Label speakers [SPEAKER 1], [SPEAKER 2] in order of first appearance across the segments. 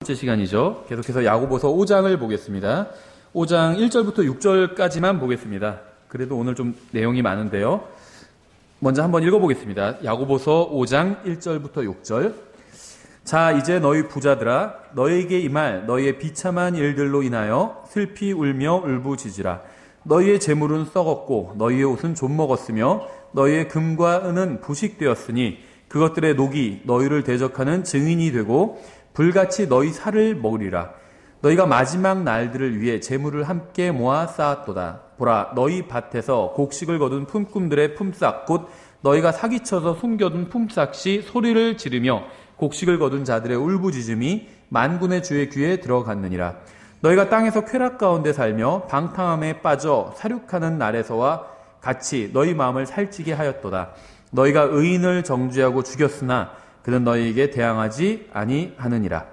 [SPEAKER 1] 번째 시간이죠. 계속해서 야고보서 5장을 보겠습니다. 5장 1절부터 6절까지만 보겠습니다. 그래도 오늘 좀 내용이 많은데요. 먼저 한번 읽어보겠습니다. 야고보서 5장 1절부터 6절. 자, 이제 너희 부자들아, 너희에게 임할 너희의 비참한 일들로 인하여 슬피 울며 울부짖으라. 너희의 재물은 썩었고 너희의 옷은 좀먹었으며 너희의 금과 은은 부식되었으니 그것들의 녹이 너희를 대적하는 증인이 되고 불같이 너희 살을 먹으리라. 너희가 마지막 날들을 위해 재물을 함께 모아 쌓았도다. 보라, 너희 밭에서 곡식을 거둔 품꾼들의 품삯 곧 너희가 사기쳐서 숨겨둔 품삯이 소리를 지르며 곡식을 거둔 자들의 울부짖음이 만군의 주의 귀에 들어갔느니라. 너희가 땅에서 쾌락 가운데 살며 방탕함에 빠져 사륙하는 날에서와 같이 너희 마음을 살찌게 하였도다. 너희가 의인을 정죄하고 죽였으나 그는 너희에게 대항하지 아니하느니라.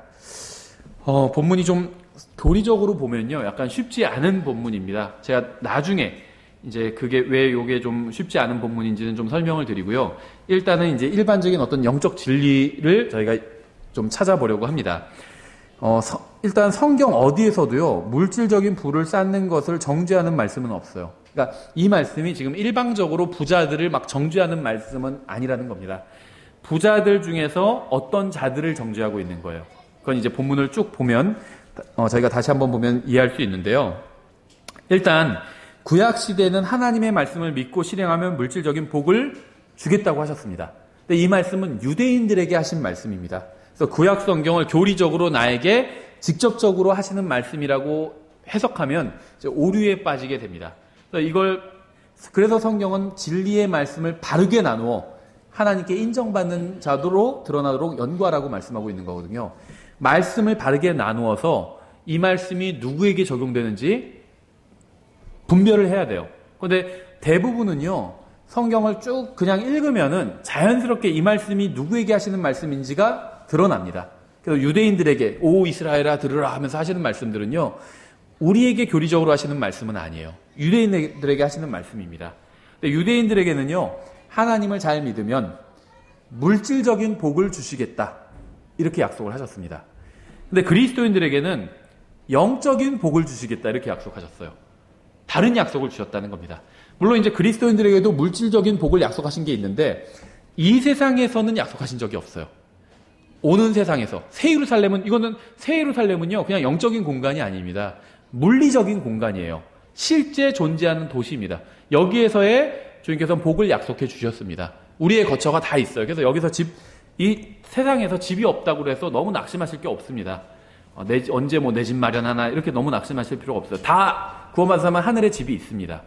[SPEAKER 1] 본문이 좀 교리적으로 보면요, 약간 쉽지 않은 본문입니다. 제가 나중에 이제 그게 왜 이게 좀 쉽지 않은 본문인지는 좀 설명을 드리고요. 일단은 이제 일반적인 어떤 영적 진리를 저희가 좀 찾아보려고 합니다. 일단 성경 어디에서도요, 물질적인 부를 쌓는 것을 정죄하는 말씀은 없어요. 그러니까 이 말씀이 지금 일방적으로 부자들을 막 정죄하는 말씀은 아니라는 겁니다. 부자들 중에서 어떤 자들을 정죄하고 있는 거예요. 그건 이제 본문을 쭉 보면 저희가 다시 한번 보면 이해할 수 있는데요. 일단 구약 시대는 하나님의 말씀을 믿고 실행하면 물질적인 복을 주겠다고 하셨습니다. 근데 이 말씀은 유대인들에게 하신 말씀입니다. 그래서 구약 성경을 교리적으로 나에게 직접적으로 하시는 말씀이라고 해석하면 이제 오류에 빠지게 됩니다. 그래서 성경은 진리의 말씀을 바르게 나누어 하나님께 인정받는 자도로 드러나도록 연구하라고 말씀하고 있는 거거든요. 말씀을 바르게 나누어서 이 말씀이 누구에게 적용되는지 분별을 해야 돼요. 그런데 대부분은요, 성경을 쭉 그냥 읽으면은 자연스럽게 이 말씀이 누구에게 하시는 말씀인지가 드러납니다. 그래서 유대인들에게 오 이스라엘아 들으라 하면서 하시는 말씀들은요, 우리에게 교리적으로 하시는 말씀은 아니에요. 유대인들에게 하시는 말씀입니다. 근데 유대인들에게는요, 하나님을 잘 믿으면 물질적인 복을 주시겠다, 이렇게 약속을 하셨습니다. 근데 그리스도인들에게는 영적인 복을 주시겠다, 이렇게 약속하셨어요. 다른 약속을 주셨다는 겁니다. 물론 이제 그리스도인들에게도 물질적인 복을 약속하신 게 있는데 이 세상에서는 약속하신 적이 없어요. 오는 세상에서 새 예루살렘은요, 그냥 영적인 공간이 아닙니다. 물리적인 공간이에요. 실제 존재하는 도시입니다. 여기에서의 주님께서는 복을 약속해 주셨습니다. 우리의 거처가 다 있어요. 그래서 여기서 이 세상에서 집이 없다고 해서 너무 낙심하실 게 없습니다. 언제 내 집 마련하나 이렇게 너무 낙심하실 필요가 없어요. 다 구원받은 사람은 하늘에 집이 있습니다.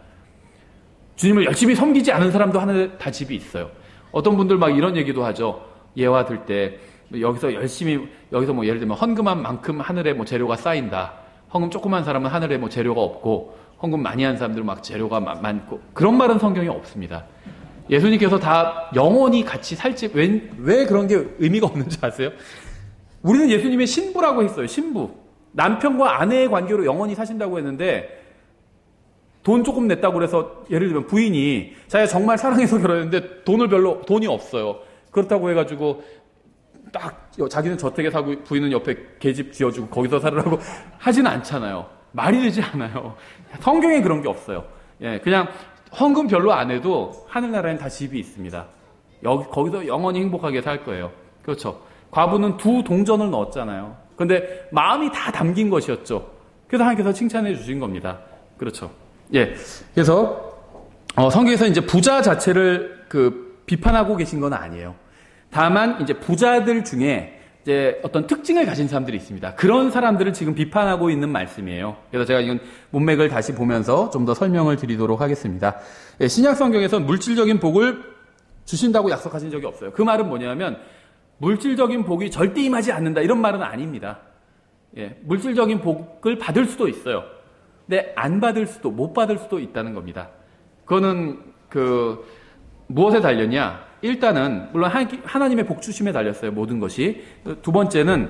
[SPEAKER 1] 주님을 열심히 섬기지 않은 사람도 하늘에 다 집이 있어요. 어떤 분들 막 이런 얘기도 하죠. 예화 들 때 여기서 예를 들면 헌금한 만큼 하늘에 재료가 쌓인다. 헌금 조그만 사람은 하늘에 재료가 없고 헌금 많이 한 사람들은 막 재료가 많고, 그런 말은 성경에 없습니다. 예수님께서 다 영원히 같이 살지, 왜 그런 게 의미가 없는지 아세요? 우리는 예수님의 신부라고 했어요. 신부. 남편과 아내의 관계로 영원히 사신다고 했는데 돈 조금 냈다고 그래서 예를 들면 부인이 자기가 정말 사랑해서 결혼했는데 돈이 없어요. 그렇다고 해가지고 딱 자기는 저택에 사고 부인은 옆에 계집 지어주고 거기서 살으라고 하지는 않잖아요. 말이 되지 않아요. 성경에 그런 게 없어요. 예, 그냥 헌금 별로 안 해도 하늘나라엔 다 집이 있습니다. 거기서 영원히 행복하게 살 거예요. 그렇죠. 과부는 2 동전을 넣었잖아요. 그런데 마음이 다 담긴 것이었죠. 그래서 하나님께서 칭찬해 주신 겁니다. 그렇죠. 예. 그래서 성경에서 이제 부자 자체를 비판하고 계신 건 아니에요. 다만 이제 부자들 중에 이제 어떤 특징을 가진 사람들이 있습니다. 그런 사람들을 지금 비판하고 있는 말씀이에요. 그래서 제가 이건 문맥을 다시 보면서 좀 더 설명을 드리도록 하겠습니다. 예, 신약 성경에서 물질적인 복을 주신다고 약속하신 적이 없어요. 그 말은 뭐냐면 물질적인 복이 절대 임하지 않는다, 이런 말은 아닙니다. 예, 물질적인 복을 받을 수도 있어요. 근데 안 받을 수도, 못 받을 수도 있다는 겁니다. 그거는 무엇에 달렸냐? 일단은 물론 하나님의 복 주심에 달렸어요. 모든 것이. 두 번째는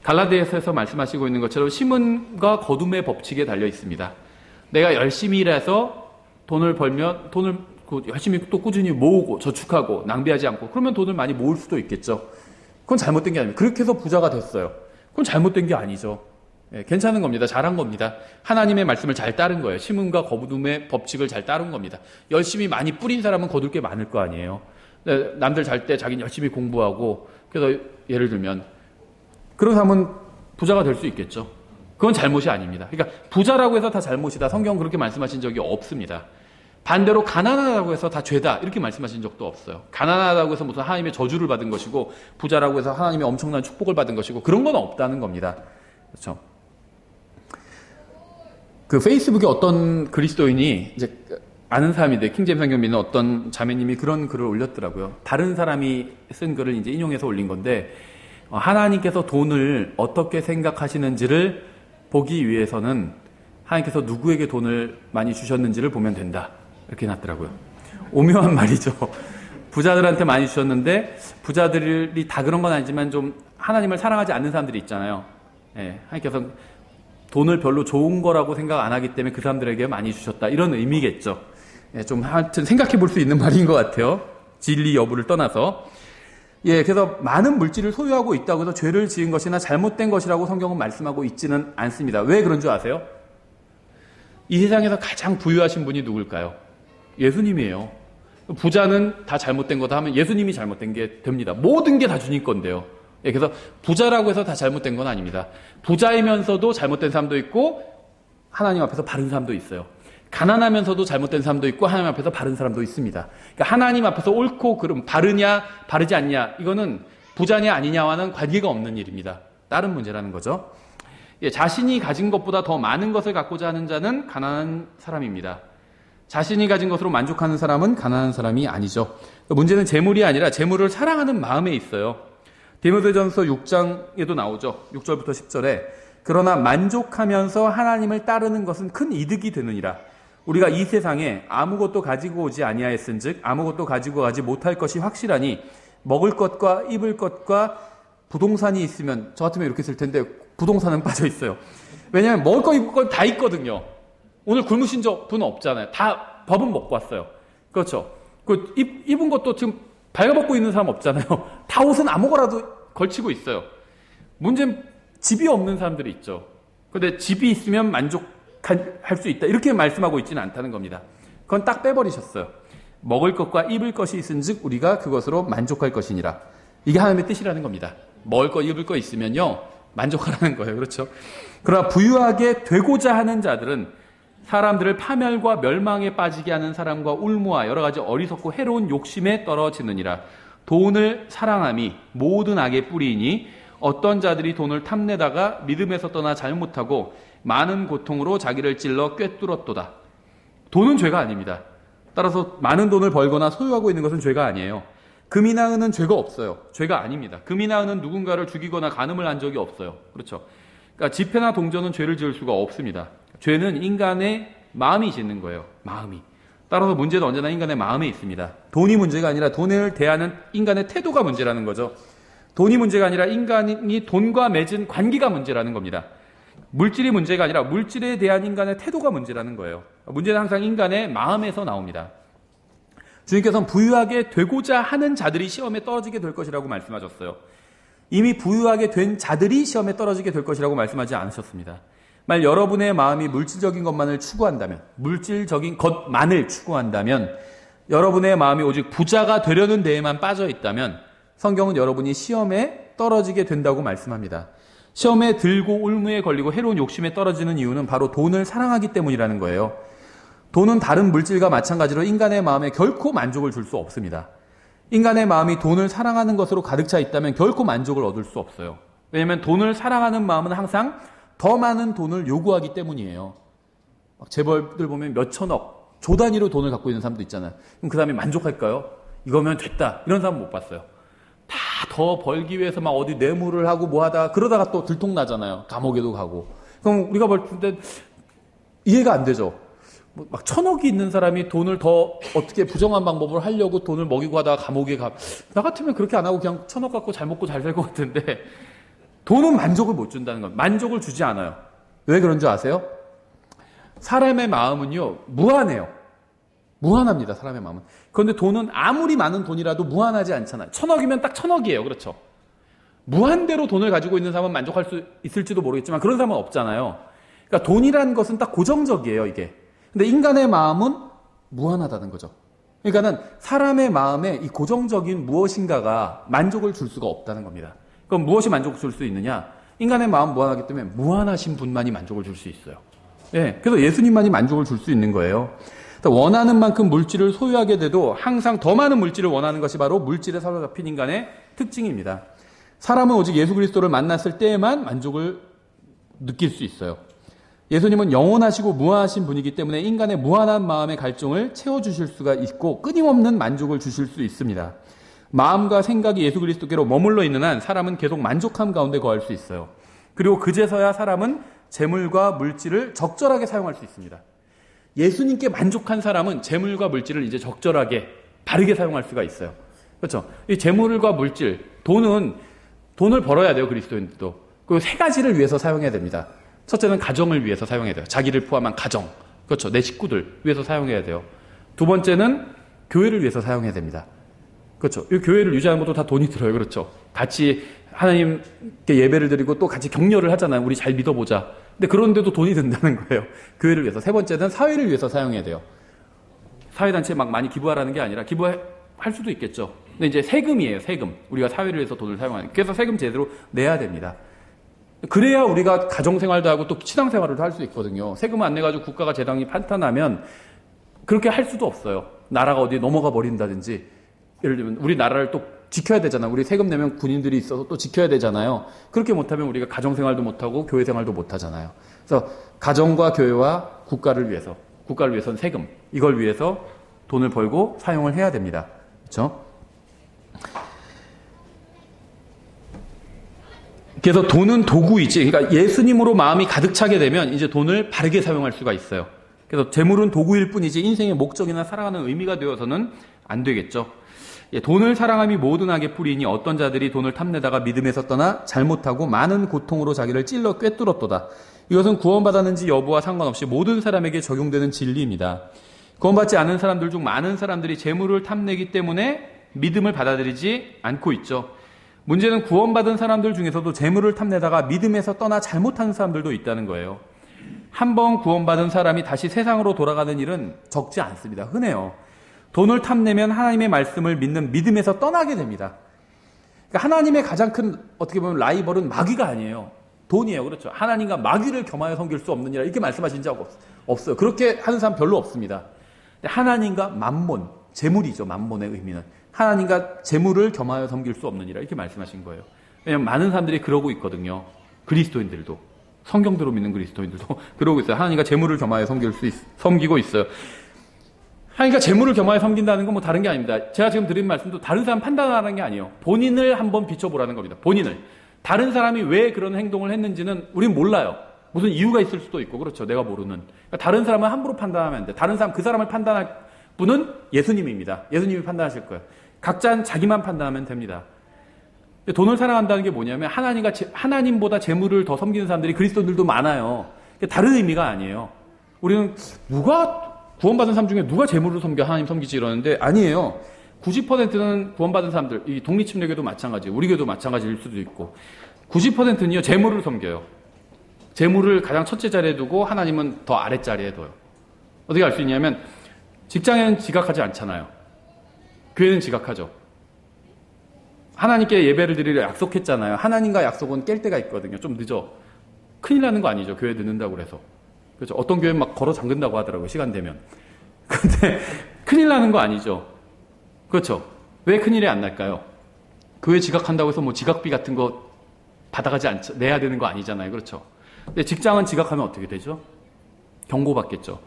[SPEAKER 1] 갈라디아서에서 말씀하시고 있는 것처럼 심은과 거둠의 법칙에 달려 있습니다. 내가 열심히 일해서 돈을 벌면 돈을 열심히 또 꾸준히 모으고 저축하고 낭비하지 않고, 그러면 돈을 많이 모을 수도 있겠죠. 그건 잘못된 게 아닙니다. 그렇게 해서 부자가 됐어요. 그건 잘못된 게 아니죠. 예, 괜찮은 겁니다. 잘한 겁니다. 하나님의 말씀을 잘 따른 거예요. 심음과 거두음의 법칙을 잘 따른 겁니다. 열심히 많이 뿌린 사람은 거둘 게 많을 거 아니에요. 남들 잘 때 자기는 열심히 공부하고, 그래서 예를 들면 그런 사람은 부자가 될 수 있겠죠. 그건 잘못이 아닙니다. 그러니까 부자라고 해서 다 잘못이다, 성경은 그렇게 말씀하신 적이 없습니다. 반대로 가난하다고 해서 다 죄다 이렇게 말씀하신 적도 없어요. 가난하다고 해서 무슨 하나님의 저주를 받은 것이고, 부자라고 해서 하나님의 엄청난 축복을 받은 것이고, 그런 건 없다는 겁니다. 그렇죠? 그 페이스북에 어떤 그리스도인이, 이제 아는 사람인데 킹제임스 성경 믿는 어떤 자매님이 그런 글을 올렸더라고요. 다른 사람이 쓴 글을 이제 인용해서 올린 건데, 하나님께서 돈을 어떻게 생각하시는지를 보기 위해서는 하나님께서 누구에게 돈을 많이 주셨는지를 보면 된다, 이렇게 해놨더라고요. 오묘한 말이죠. 부자들한테 많이 주셨는데, 부자들이 다 그런 건 아니지만 좀 하나님을 사랑하지 않는 사람들이 있잖아요. 예, 하나님께서 돈을 별로 좋은 거라고 생각 안 하기 때문에 그 사람들에게 많이 주셨다, 이런 의미겠죠. 예, 좀 하여튼 생각해 볼 수 있는 말인 것 같아요. 진리 여부를 떠나서. 예, 그래서 많은 물질을 소유하고 있다고 해서 죄를 지은 것이나 잘못된 것이라고 성경은 말씀하고 있지는 않습니다. 왜 그런 줄 아세요? 이 세상에서 가장 부유하신 분이 누굴까요? 예수님이에요. 부자는 다 잘못된 거다 하면 예수님이 잘못된 게 됩니다. 모든 게 다 주님 건데요. 예, 그래서 부자라고 해서 다 잘못된 건 아닙니다. 부자이면서도 잘못된 사람도 있고, 하나님 앞에서 바른 사람도 있어요. 가난하면서도 잘못된 사람도 있고, 하나님 앞에서 바른 사람도 있습니다. 그러니까 하나님 앞에서 옳고 그름, 바르냐 바르지 않냐, 이거는 부자냐 아니냐와는 관계가 없는 일입니다. 다른 문제라는 거죠. 예, 자신이 가진 것보다 더 많은 것을 갖고자 하는 자는 가난한 사람입니다. 자신이 가진 것으로 만족하는 사람은 가난한 사람이 아니죠. 문제는 재물이 아니라 재물을 사랑하는 마음에 있어요. 디모데전서 6장에도 나오죠. 6절부터 10절에 그러나 만족하면서 하나님을 따르는 것은 큰 이득이 되느니라. 우리가 이 세상에 아무것도 가지고 오지 아니하였은즉 아무것도 가지고 가지 못할 것이 확실하니 먹을 것과 입을 것과 부동산이 있으면, 저 같으면 이렇게 쓸 텐데 부동산은 빠져 있어요. 왜냐하면 먹을 거 입을 거 다 있거든요. 오늘 굶으신 분은 없잖아요. 다 밥은 먹고 왔어요. 그렇죠. 그 입은 것도 지금 발가벗고 있는 사람 없잖아요. 다 옷은 아무거라도 걸치고 있어요. 문제는 집이 없는 사람들이 있죠. 그런데 집이 있으면 만족할 수 있다, 이렇게 말씀하고 있지는 않다는 겁니다. 그건 딱 빼버리셨어요. 먹을 것과 입을 것이 있은즉 우리가 그것으로 만족할 것이니라. 이게 하나님의 뜻이라는 겁니다. 먹을 거 입을 거 있으면요 만족하라는 거예요. 그렇죠? 그러나 부유하게 되고자 하는 자들은 사람들을 파멸과 멸망에 빠지게 하는 사람과 울무와 여러 가지 어리석고 해로운 욕심에 떨어지느니라. 돈을 사랑함이 모든 악의 뿌리이니 어떤 자들이 돈을 탐내다가 믿음에서 떠나 잘못하고 많은 고통으로 자기를 찔러 꿰뚫었도다. 돈은 죄가 아닙니다. 따라서 많은 돈을 벌거나 소유하고 있는 것은 죄가 아니에요. 금이나 은은 죄가 없어요. 죄가 아닙니다. 금이나 은은 누군가를 죽이거나 간음을 한 적이 없어요. 그렇죠? 그러니까 지폐나 동전은 죄를 지을 수가 없습니다. 죄는 인간의 마음이 짓는 거예요. 마음이. 따라서 문제는 언제나 인간의 마음에 있습니다. 돈이 문제가 아니라 돈을 대하는 인간의 태도가 문제라는 거죠. 돈이 문제가 아니라 인간이 돈과 맺은 관계가 문제라는 겁니다. 물질이 문제가 아니라 물질에 대한 인간의 태도가 문제라는 거예요. 문제는 항상 인간의 마음에서 나옵니다. 주님께서는 부유하게 되고자 하는 자들이 시험에 떨어지게 될 것이라고 말씀하셨어요. 이미 부유하게 된 자들이 시험에 떨어지게 될 것이라고 말씀하지 않으셨습니다. 만약 여러분의 마음이 물질적인 것만을 추구한다면, 물질적인 것만을 추구한다면, 여러분의 마음이 오직 부자가 되려는 데에만 빠져 있다면 성경은 여러분이 시험에 떨어지게 된다고 말씀합니다. 시험에 들고 울무에 걸리고 해로운 욕심에 떨어지는 이유는 바로 돈을 사랑하기 때문이라는 거예요. 돈은 다른 물질과 마찬가지로 인간의 마음에 결코 만족을 줄 수 없습니다. 인간의 마음이 돈을 사랑하는 것으로 가득 차 있다면 결코 만족을 얻을 수 없어요. 왜냐하면 돈을 사랑하는 마음은 항상 더 많은 돈을 요구하기 때문이에요. 막 재벌들 보면 몇 천억, 조 단위로 돈을 갖고 있는 사람도 있잖아요. 그럼 그 사람이 만족할까요? 이거면 됐다, 이런 사람 못 봤어요. 다 더 벌기 위해서 막 어디 뇌물을 하고 뭐 하다가 그러다가 또 들통나잖아요. 감옥에도 가고. 그럼 우리가 볼 때 이해가 안 되죠. 막 천억이 있는 사람이 돈을 더 어떻게 부정한 방법을 하려고 돈을 먹이고 하다가 감옥에 가. 나 같으면 그렇게 안 하고 그냥 천억 갖고 잘 먹고 잘 살 것 같은데, 돈은 만족을 못 준다는 건, 만족을 주지 않아요. 왜 그런 줄 아세요? 사람의 마음은요 무한해요. 무한합니다. 사람의 마음은. 그런데 돈은 아무리 많은 돈이라도 무한하지 않잖아요. 천억이면 딱 천억이에요. 그렇죠? 무한대로 돈을 가지고 있는 사람은 만족할 수 있을지도 모르겠지만 그런 사람은 없잖아요. 그러니까 돈이라는 것은 딱 고정적이에요, 이게. 근데 인간의 마음은 무한하다는 거죠. 그러니까는 사람의 마음에 이 고정적인 무엇인가가 만족을 줄 수가 없다는 겁니다. 그럼 무엇이 만족을 줄 수 있느냐? 인간의 마음 무한하기 때문에 무한하신 분만이 만족을 줄 수 있어요. 예, 그래서 예수님만이 만족을 줄 수 있는 거예요. 원하는 만큼 물질을 소유하게 돼도 항상 더 많은 물질을 원하는 것이 바로 물질에 사로잡힌 인간의 특징입니다. 사람은 오직 예수 그리스도를 만났을 때에만 만족을 느낄 수 있어요. 예수님은 영원하시고 무한하신 분이기 때문에 인간의 무한한 마음의 갈증을 채워주실 수가 있고 끊임없는 만족을 주실 수 있습니다. 마음과 생각이 예수 그리스도께로 머물러 있는 한 사람은 계속 만족함 가운데 거할 수 있어요. 그리고 그제서야 사람은 재물과 물질을 적절하게 사용할 수 있습니다. 예수님께 만족한 사람은 재물과 물질을 이제 적절하게 바르게 사용할 수가 있어요. 그렇죠? 이 재물과 물질, 돈을 벌어야 돼요, 그리스도인들도. 그리고 세 가지를 위해서 사용해야 됩니다. 첫째는 가정을 위해서 사용해야 돼요. 자기를 포함한 가정. 그렇죠. 내 식구들 위해서 사용해야 돼요. 두 번째는 교회를 위해서 사용해야 됩니다. 그렇죠. 이 교회를 유지하는 것도 다 돈이 들어요. 그렇죠. 같이 하나님께 예배를 드리고 또 같이 격려를 하잖아요. 우리 잘 믿어보자. 근데 그런데도 돈이 든다는 거예요. 교회를 위해서. 세 번째는 사회를 위해서 사용해야 돼요. 사회단체에 막 많이 기부하라는 게 아니라 기부할 수도 있겠죠. 근데 이제 세금이에요. 세금. 우리가 사회를 위해서 돈을 사용하는. 그래서 세금 제대로 내야 됩니다. 그래야 우리가 가정생활도 하고 또 신앙생활도 할 수 있거든요. 세금 안 내가지고 국가가 재정이 판탄하면 그렇게 할 수도 없어요. 나라가 어디에 넘어가 버린다든지. 예를 들면 우리 나라를 또 지켜야 되잖아요. 우리 세금 내면 군인들이 있어서 또 지켜야 되잖아요. 그렇게 못하면 우리가 가정생활도 못하고 교회생활도 못하잖아요. 그래서 가정과 교회와 국가를 위해서는 세금, 이걸 위해서 돈을 벌고 사용을 해야 됩니다. 그렇죠? 그래서 돈은 도구이지, 그러니까 예수님으로 마음이 가득 차게 되면 이제 돈을 바르게 사용할 수가 있어요. 그래서 재물은 도구일 뿐이지 인생의 목적이나 살아가는 의미가 되어서는 안 되겠죠. 돈을 사랑함이 모든 악의 뿌리이니 어떤 자들이 돈을 탐내다가 믿음에서 떠나 잘못하고 많은 고통으로 자기를 찔러 꿰뚫었도다. 이것은 구원받았는지 여부와 상관없이 모든 사람에게 적용되는 진리입니다. 구원받지 않은 사람들 중 많은 사람들이 재물을 탐내기 때문에 믿음을 받아들이지 않고 있죠. 문제는 구원받은 사람들 중에서도 재물을 탐내다가 믿음에서 떠나 잘못하는 사람들도 있다는 거예요. 한번 구원받은 사람이 다시 세상으로 돌아가는 일은 적지 않습니다. 흔해요. 돈을 탐내면 하나님의 말씀을 믿는 믿음에서 떠나게 됩니다. 그러니까 하나님의 가장 큰 어떻게 보면 라이벌은 마귀가 아니에요. 돈이에요. 그렇죠. 하나님과 마귀를 겸하여 섬길 수 없느니라 이렇게 말씀하신 적 없어요. 그렇게 하는 사람 별로 없습니다. 근데 하나님과 만몬, 재물이죠. 만몬의 의미는. 하나님과 재물을 겸하여 섬길 수 없느니라 이렇게 말씀하신 거예요. 왜냐하면 많은 사람들이 그러고 있거든요. 그리스도인들도. 성경대로 믿는 그리스도인들도 그러고 있어요. 하나님과 재물을 겸하여 섬기고 있어요. 하나님과 재물을 겸하여 섬긴다는 건 뭐 다른 게 아닙니다. 제가 지금 드린 말씀도 다른 사람 판단하는 게 아니에요. 본인을 한번 비춰보라는 겁니다. 본인을. 다른 사람이 왜 그런 행동을 했는지는 우린 몰라요. 무슨 이유가 있을 수도 있고 그렇죠. 내가 모르는. 그러니까 다른 사람은 함부로 판단하면 안 돼. 다른 사람, 그 사람을 판단할 분은 예수님입니다. 예수님이 판단하실 거예요. 각자는 자기만 판단하면 됩니다. 돈을 사랑한다는 게 뭐냐면 하나님보다 재물을 더 섬기는 사람들이 그리스도인들도 많아요. 다른 의미가 아니에요. 우리는 구원받은 사람 중에 누가 재물을 섬겨 하나님 섬기지 이러는데 아니에요. 90%는 구원받은 사람들, 이 독립침례교도 마찬가지, 우리 교도 마찬가지일 수도 있고 90%는요 재물을 섬겨요. 재물을 가장 첫째 자리에 두고 하나님은 더 아랫자리에 둬요. 어떻게 알 수 있냐면 직장에는 지각하지 않잖아요. 교회는 지각하죠. 하나님께 예배를 드리려 약속했잖아요. 하나님과 약속은 깰 때가 있거든요. 좀 늦어. 큰일 나는 거 아니죠. 교회 늦는다고 그래서. 그렇죠. 어떤 교회는 막 걸어 잠근다고 하더라고요. 시간 되면. 근데 큰일 나는 거 아니죠. 그렇죠. 왜 큰일이 안 날까요? 교회 지각한다고 해서 뭐 지각비 같은 거 내야 되는 거 아니잖아요. 그렇죠. 근데 직장은 지각하면 어떻게 되죠? 경고받겠죠.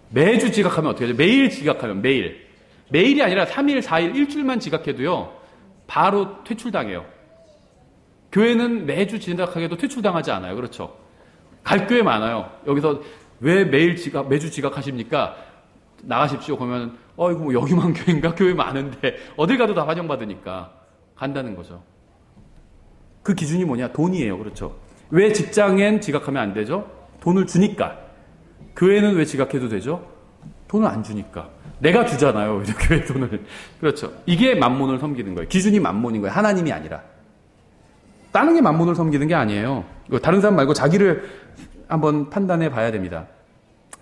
[SPEAKER 1] 매주 지각하면 어떻게 되죠? 매일 지각하면 매일이 아니라 3일, 4일, 일주일만 지각해도요. 바로 퇴출당해요. 교회는 매주 지각하게도 퇴출당하지 않아요. 그렇죠. 갈 교회 많아요. 여기서 왜 매주 지각하십니까? 나가십시오. 그러면 이거 뭐 여기만 교회인가? 교회 많은데 어딜 가도 다 환영받으니까 간다는 거죠. 그 기준이 뭐냐? 돈이에요. 그렇죠. 왜 직장엔 지각하면 안 되죠? 돈을 주니까. 교회는 왜 지각해도 되죠? 돈을 안 주니까. 내가 주잖아요. 교회 돈을. 그렇죠. 이게 만몬을 섬기는 거예요. 기준이 만몬인 거예요. 하나님이 아니라. 다른 게 만몬을 섬기는 게 아니에요. 다른 사람 말고 자기를 한번 판단해 봐야 됩니다.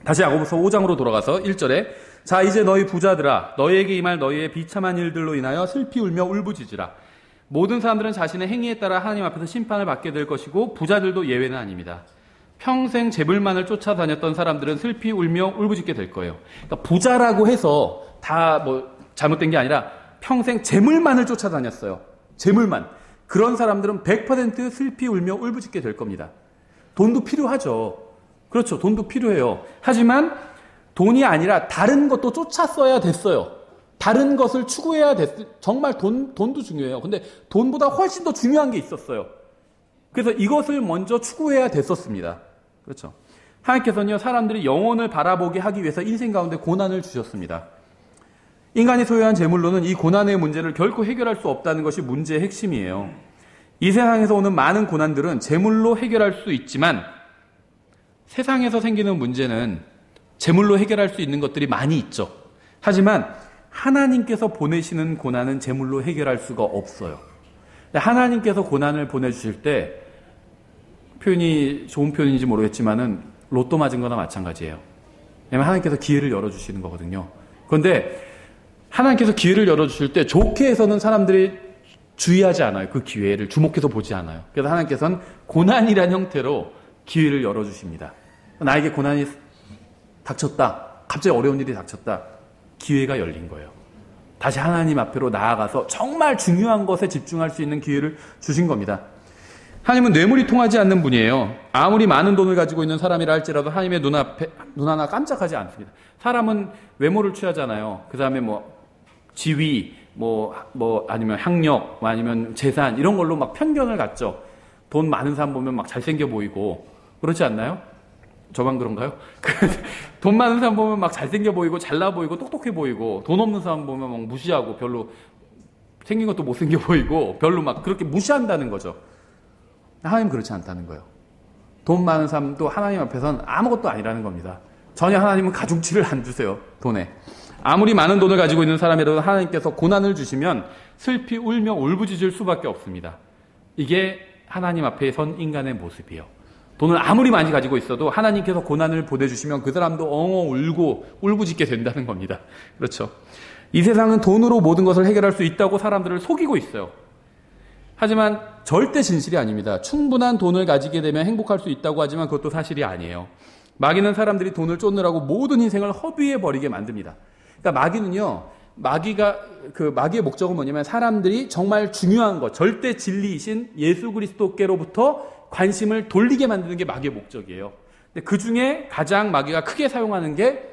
[SPEAKER 1] 다시 야고보서 5장으로 돌아가서 1절에 자 이제 너희 부자들아 너희에게 임할 너희의 비참한 일들로 인하여 슬피 울며 울부짖으라. 모든 사람들은 자신의 행위에 따라 하나님 앞에서 심판을 받게 될 것이고 부자들도 예외는 아닙니다. 평생 재물만을 쫓아다녔던 사람들은 슬피 울며 울부짖게 될 거예요. 그러니까 부자라고 해서 다 뭐 잘못된 게 아니라 평생 재물만을 쫓아다녔어요. 재물만. 그런 사람들은 100% 슬피 울며 울부짖게 될 겁니다. 돈도 필요하죠. 그렇죠. 돈도 필요해요. 하지만 돈이 아니라 다른 것도 쫓았어야 됐어요. 다른 것을 추구해야 정말 돈도 중요해요. 근데 돈보다 훨씬 더 중요한 게 있었어요. 그래서 이것을 먼저 추구해야 됐었습니다. 그렇죠. 하나님께서는요, 사람들이 영혼을 바라보게 하기 위해서 인생 가운데 고난을 주셨습니다. 인간이 소유한 재물로는 이 고난의 문제를 결코 해결할 수 없다는 것이 문제의 핵심이에요. 이 세상에서 오는 많은 고난들은 재물로 해결할 수 있지만 세상에서 생기는 문제는 재물로 해결할 수 있는 것들이 많이 있죠. 하지만 하나님께서 보내시는 고난은 재물로 해결할 수가 없어요. 하나님께서 고난을 보내주실 때 표현이 좋은 표현인지 모르겠지만은 로또 맞은 거나 마찬가지예요. 왜냐하면 하나님께서 기회를 열어주시는 거거든요. 그런데 하나님께서 기회를 열어주실 때 좋게 해서는 사람들이 주의하지 않아요. 그 기회를 주목해서 보지 않아요. 그래서 하나님께서는 고난이라는 형태로 기회를 열어주십니다. 나에게 고난이 닥쳤다. 갑자기 어려운 일이 닥쳤다. 기회가 열린 거예요. 다시 하나님 앞으로 나아가서 정말 중요한 것에 집중할 수 있는 기회를 주신 겁니다. 하나님은 뇌물이 통하지 않는 분이에요. 아무리 많은 돈을 가지고 있는 사람이라 할지라도 하나님의 눈 하나 깜짝하지 않습니다. 사람은 외모를 취하잖아요. 그 다음에 지위, 아니면 학력, 아니면 재산, 이런 걸로 막 편견을 갖죠. 돈 많은 사람 보면 막 잘생겨 보이고, 그렇지 않나요? 저만 그런가요? 돈 많은 사람 보면 막 잘생겨 보이고, 잘나 보이고, 똑똑해 보이고, 돈 없는 사람 보면 막 무시하고, 별로 생긴 것도 못생겨 보이고, 별로 막 그렇게 무시한다는 거죠. 하나님 그렇지 않다는 거예요. 돈 많은 사람도 하나님 앞에서는 아무것도 아니라는 겁니다. 전혀 하나님은 가중치를 안 주세요. 돈에. 아무리 많은 돈을 가지고 있는 사람이라도 하나님께서 고난을 주시면 슬피 울며 울부짖을 수밖에 없습니다. 이게 하나님 앞에 선 인간의 모습이에요. 돈을 아무리 많이 가지고 있어도 하나님께서 고난을 보내주시면 그 사람도 엉엉 울고 울부짖게 된다는 겁니다. 그렇죠. 이 세상은 돈으로 모든 것을 해결할 수 있다고 사람들을 속이고 있어요. 하지만 절대 진실이 아닙니다. 충분한 돈을 가지게 되면 행복할 수 있다고 하지만 그것도 사실이 아니에요. 마귀는 사람들이 돈을 쫓느라고 모든 인생을 허비해버리게 만듭니다. 그러니까 마귀의 목적은 뭐냐면 사람들이 정말 중요한 것, 절대 진리이신 예수 그리스도께로부터 관심을 돌리게 만드는 게 마귀의 목적이에요. 근데 그 중에 가장 마귀가 크게 사용하는 게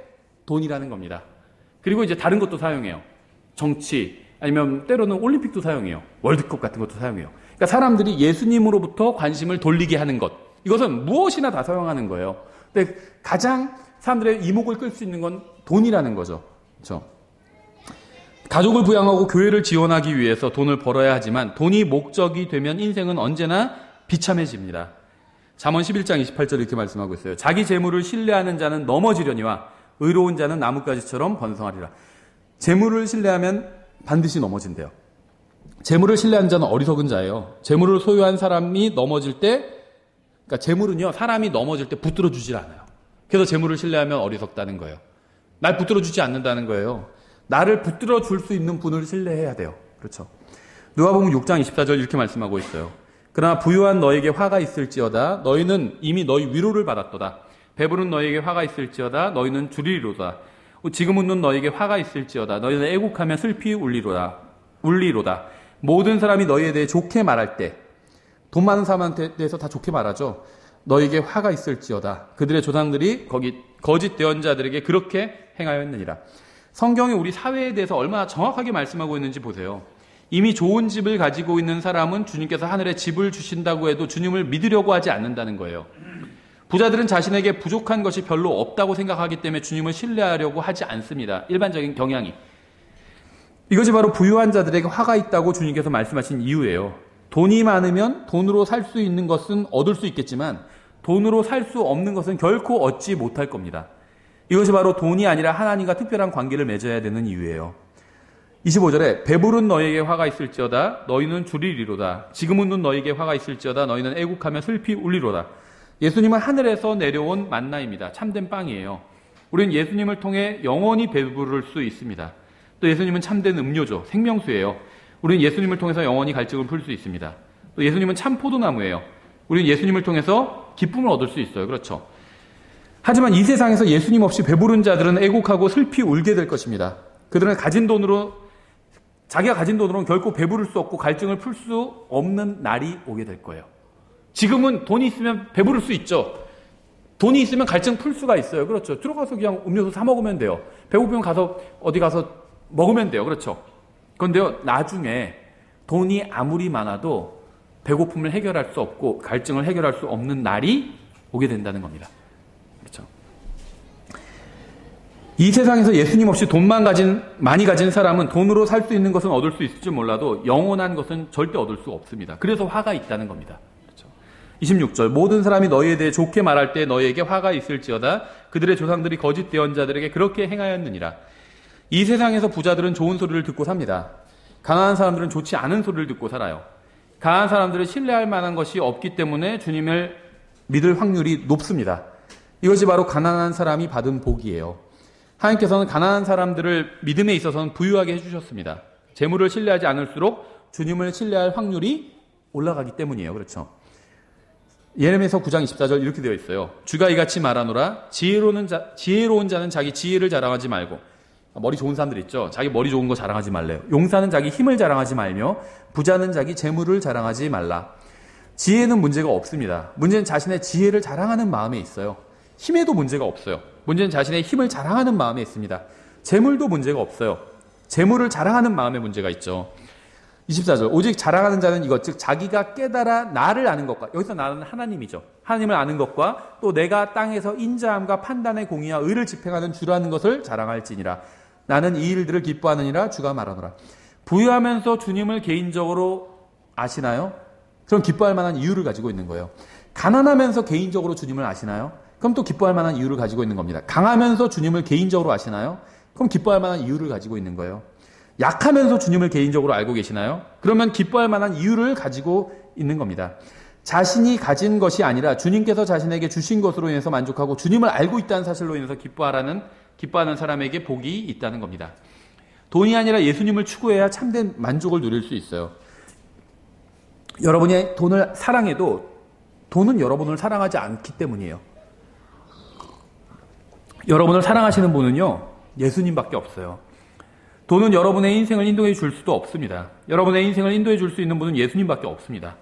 [SPEAKER 1] 돈이라는 겁니다. 그리고 이제 다른 것도 사용해요. 정치, 아니면 때로는 올림픽도 사용해요. 월드컵 같은 것도 사용해요. 그러니까 사람들이 예수님으로부터 관심을 돌리게 하는 것, 이것은 무엇이나 다 사용하는 거예요. 근데 가장 사람들의 이목을 끌 수 있는 건 돈이라는 거죠. 그렇죠? 가족을 부양하고 교회를 지원하기 위해서 돈을 벌어야 하지만 돈이 목적이 되면 인생은 언제나 비참해집니다. 잠언 11장 28절 이렇게 말씀하고 있어요. 자기 재물을 신뢰하는 자는 넘어지려니와 의로운 자는 나뭇가지처럼 번성하리라. 재물을 신뢰하면 반드시 넘어진대요. 재물을 신뢰하는 자는 어리석은 자예요. 재물을 소유한 사람이 넘어질 때, 그러니까 재물은요, 사람이 넘어질 때 붙들어 주질 않아요. 그래서 재물을 신뢰하면 어리석다는 거예요. 날 붙들어 주지 않는다는 거예요. 나를 붙들어 줄 수 있는 분을 신뢰해야 돼요. 그렇죠. 누가복음 6장 24절 이렇게 말씀하고 있어요. 그러나 부유한 너에게 화가 있을지어다. 너희는 이미 너희 위로를 받았도다. 배부른 너에게 화가 있을지어다. 너희는 주리로다. 지금 웃는 너에게 화가 있을지어다. 너희는 애국하며 슬피 울리로다. 모든 사람이 너희에 대해 좋게 말할 때, 돈 많은 사람한테 대해서 다 좋게 말하죠. 너에게 화가 있을지어다. 그들의 조상들이 거짓 대언자들에게 그렇게 행하였느니라. 성경이 우리 사회에 대해서 얼마나 정확하게 말씀하고 있는지 보세요. 이미 좋은 집을 가지고 있는 사람은 주님께서 하늘에 집을 주신다고 해도 주님을 믿으려고 하지 않는다는 거예요. 부자들은 자신에게 부족한 것이 별로 없다고 생각하기 때문에 주님을 신뢰하려고 하지 않습니다. 일반적인 경향이. 이것이 바로 부유한 자들에게 화가 있다고 주님께서 말씀하신 이유예요. 돈이 많으면 돈으로 살 수 있는 것은 얻을 수 있겠지만 돈으로 살 수 없는 것은 결코 얻지 못할 겁니다. 이것이 바로 돈이 아니라 하나님과 특별한 관계를 맺어야 되는 이유예요. 25절에 배부른 너희에게 화가 있을지어다 너희는 줄이리로다. 지금 웃는 너희에게 화가 있을지어다 너희는 애국하며 슬피 울리로다. 예수님은 하늘에서 내려온 만나입니다. 참된 빵이에요. 우리는 예수님을 통해 영원히 배부를 수 있습니다. 또 예수님은 참된 음료죠. 생명수예요. 우리는 예수님을 통해서 영원히 갈증을 풀 수 있습니다. 또 예수님은 참 포도나무예요. 우리는 예수님을 통해서 기쁨을 얻을 수 있어요. 그렇죠? 하지만 이 세상에서 예수님 없이 배부른 자들은 애곡하고 슬피 울게 될 것입니다. 그들은 자기가 가진 돈으로는 결코 배부를 수 없고 갈증을 풀 수 없는 날이 오게 될 거예요. 지금은 돈이 있으면 배부를 수 있죠. 돈이 있으면 갈증 풀 수가 있어요. 그렇죠. 들어가서 그냥 음료수 사 먹으면 돼요. 배고프면 어디 가서 먹으면 돼요. 그렇죠. 그런데요, 나중에 돈이 아무리 많아도 배고픔을 해결할 수 없고 갈증을 해결할 수 없는 날이 오게 된다는 겁니다. 그렇죠. 이 세상에서 예수님 없이 많이 가진 사람은 돈으로 살 수 있는 것은 얻을 수 있을지 몰라도 영원한 것은 절대 얻을 수 없습니다. 그래서 화가 있다는 겁니다. 그렇죠. 26절 모든 사람이 너희에 대해 좋게 말할 때 너희에게 화가 있을지어다 그들의 조상들이 거짓 대언자들에게 그렇게 행하였느니라. 이 세상에서 부자들은 좋은 소리를 듣고 삽니다. 가난한 사람들은 좋지 않은 소리를 듣고 살아요. 가난한 사람들은 신뢰할 만한 것이 없기 때문에 주님을 믿을 확률이 높습니다. 이것이 바로 가난한 사람이 받은 복이에요. 하나님께서는 가난한 사람들을 믿음에 있어서는 부유하게 해주셨습니다. 재물을 신뢰하지 않을수록 주님을 신뢰할 확률이 올라가기 때문이에요. 그렇죠? 예레미야서 9장 24절 이렇게 되어 있어요. 주가 이같이 말하노라 지혜로운 자는 자기 지혜를 자랑하지 말고 머리 좋은 사람들 있죠. 자기 머리 좋은 거 자랑하지 말래요. 용사는 자기 힘을 자랑하지 말며 부자는 자기 재물을 자랑하지 말라. 지혜는 문제가 없습니다. 문제는 자신의 지혜를 자랑하는 마음에 있어요. 힘에도 문제가 없어요. 문제는 자신의 힘을 자랑하는 마음에 있습니다. 재물도 문제가 없어요. 재물을 자랑하는 마음에 문제가 있죠. 24절 오직 자랑하는 자는 이것 즉 자기가 깨달아 나를 아는 것과 여기서 나는 하나님이죠. 하나님을 아는 것과 또 내가 땅에서 인자함과 판단의 공의와 의를 집행하는 주라는 것을 자랑할지니라. 나는 이 일들을 기뻐하느니라 주가 말하노라. 부유하면서 주님을 개인적으로 아시나요? 그럼 기뻐할 만한 이유를 가지고 있는 거예요. 가난하면서 개인적으로 주님을 아시나요? 그럼 또 기뻐할 만한 이유를 가지고 있는 겁니다. 강하면서 주님을 개인적으로 아시나요? 그럼 기뻐할 만한 이유를 가지고 있는 거예요. 약하면서 주님을 개인적으로 알고 계시나요? 그러면 기뻐할 만한 이유를 가지고 있는 겁니다. 자신이 가진 것이 아니라 주님께서 자신에게 주신 것으로 인해서 만족하고 주님을 알고 있다는 사실로 인해서 기뻐하는 사람에게 복이 있다는 겁니다. 돈이 아니라 예수님을 추구해야 참된 만족을 누릴 수 있어요. 여러분이 돈을 사랑해도 돈은 여러분을 사랑하지 않기 때문이에요. 여러분을 사랑하시는 분은요, 예수님밖에 없어요. 돈은 여러분의 인생을 인도해 줄 수도 없습니다. 여러분의 인생을 인도해 줄 수 있는 분은 예수님밖에 없습니다.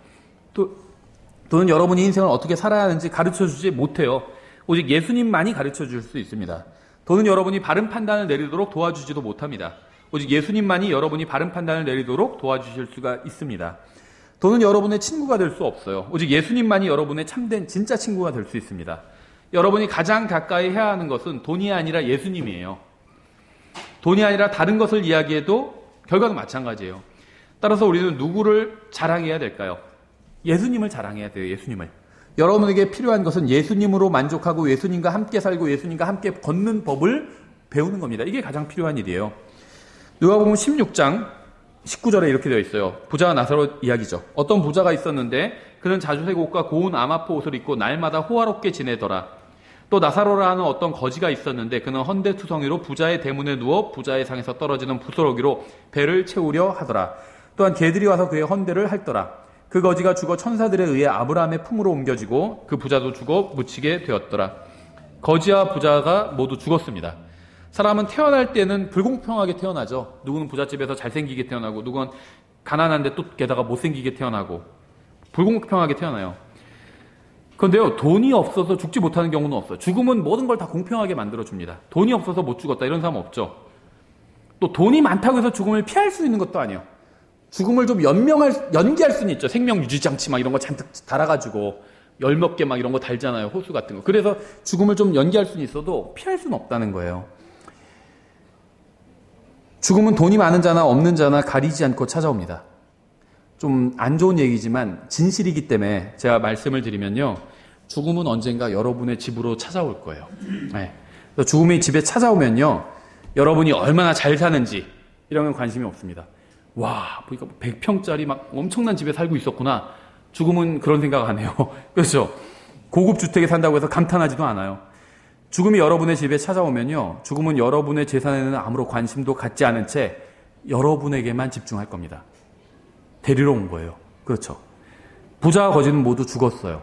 [SPEAKER 1] 돈은 여러분이 인생을 어떻게 살아야 하는지 가르쳐 주지 못해요. 오직 예수님만이 가르쳐 줄 수 있습니다. 돈은 여러분이 바른 판단을 내리도록 도와주지도 못합니다. 오직 예수님만이 여러분이 바른 판단을 내리도록 도와주실 수가 있습니다. 돈은 여러분의 친구가 될 수 없어요. 오직 예수님만이 여러분의 참된 진짜 친구가 될 수 있습니다. 여러분이 가장 가까이 해야 하는 것은 돈이 아니라 예수님이에요. 돈이 아니라 다른 것을 이야기해도 결과는 마찬가지예요. 따라서 우리는 누구를 자랑해야 될까요? 예수님을 자랑해야 돼요. 예수님을. 여러분에게 필요한 것은 예수님으로 만족하고 예수님과 함께 살고 예수님과 함께 걷는 법을 배우는 겁니다. 이게 가장 필요한 일이에요. 누가복음 16장 19절에 이렇게 되어 있어요. 부자와 나사로 이야기죠. 어떤 부자가 있었는데 그는 자주색 옷과 고운 암아포 옷을 입고 날마다 호화롭게 지내더라. 또 나사로라 하는 어떤 거지가 있었는데 그는 헌데투성이로 부자의 대문에 누워 부자의 상에서 떨어지는 부스러기로 배를 채우려 하더라. 또한 개들이 와서 그의 헌대를 핥더라. 그 거지가 죽어 천사들에 의해 아브라함의 품으로 옮겨지고 그 부자도 죽어 묻히게 되었더라. 거지와 부자가 모두 죽었습니다. 사람은 태어날 때는 불공평하게 태어나죠. 누구는 부잣집에서 잘생기게 태어나고 누구는 가난한데 또 게다가 못생기게 태어나고 불공평하게 태어나요. 그런데요, 돈이 없어서 죽지 못하는 경우는 없어요. 죽음은 모든 걸 다 공평하게 만들어줍니다. 돈이 없어서 못 죽었다 이런 사람 없죠. 또 돈이 많다고 해서 죽음을 피할 수 있는 것도 아니에요. 죽음을 좀 연기할 수는 있죠. 생명유지장치 막 이런 거 잔뜩 달아가지고 열 몇 개 막 이런 거 달잖아요. 호수 같은 거. 그래서 죽음을 좀 연기할 수는 있어도 피할 수는 없다는 거예요. 죽음은 돈이 많은 자나 없는 자나 가리지 않고 찾아옵니다. 좀 안 좋은 얘기지만 진실이기 때문에 제가 말씀을 드리면요. 죽음은 언젠가 여러분의 집으로 찾아올 거예요. 네. 죽음이 집에 찾아오면요. 여러분이 얼마나 잘 사는지 이런 건 관심이 없습니다. 와, 보니까 100평짜리 막 엄청난 집에 살고 있었구나. 죽음은 그런 생각 안 해요. 그렇죠? 고급 주택에 산다고 해서 감탄하지도 않아요. 죽음이 여러분의 집에 찾아오면요, 죽음은 여러분의 재산에는 아무런 관심도 갖지 않은 채 여러분에게만 집중할 겁니다. 데리러 온 거예요. 그렇죠? 부자와 거지는 모두 죽었어요.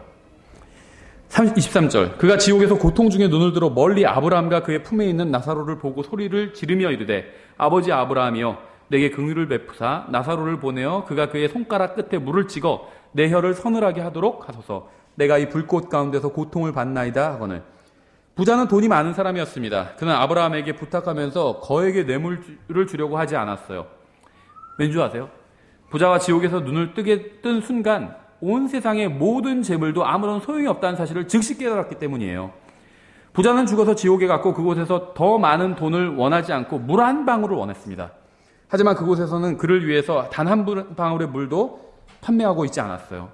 [SPEAKER 1] 23절, 그가 지옥에서 고통 중에 눈을 들어 멀리 아브라함과 그의 품에 있는 나사로를 보고 소리를 지르며 이르되, 아버지 아브라함이여, 내게 긍휼을 베푸사 나사로를 보내어 그가 그의 손가락 끝에 물을 찍어 내 혀를 서늘하게 하도록 하소서. 내가 이 불꽃 가운데서 고통을 받나이다 하거늘. 부자는 돈이 많은 사람이었습니다. 그는 아브라함에게 부탁하면서 거액의 뇌물을 주려고 하지 않았어요. 왠지 아세요? 부자가 지옥에서 눈을 뜬 순간 온 세상의 모든 재물도 아무런 소용이 없다는 사실을 즉시 깨달았기 때문이에요. 부자는 죽어서 지옥에 갔고 그곳에서 더 많은 돈을 원하지 않고 물 한 방울을 원했습니다. 하지만 그곳에서는 그를 위해서 단 한 방울의 물도 판매하고 있지 않았어요.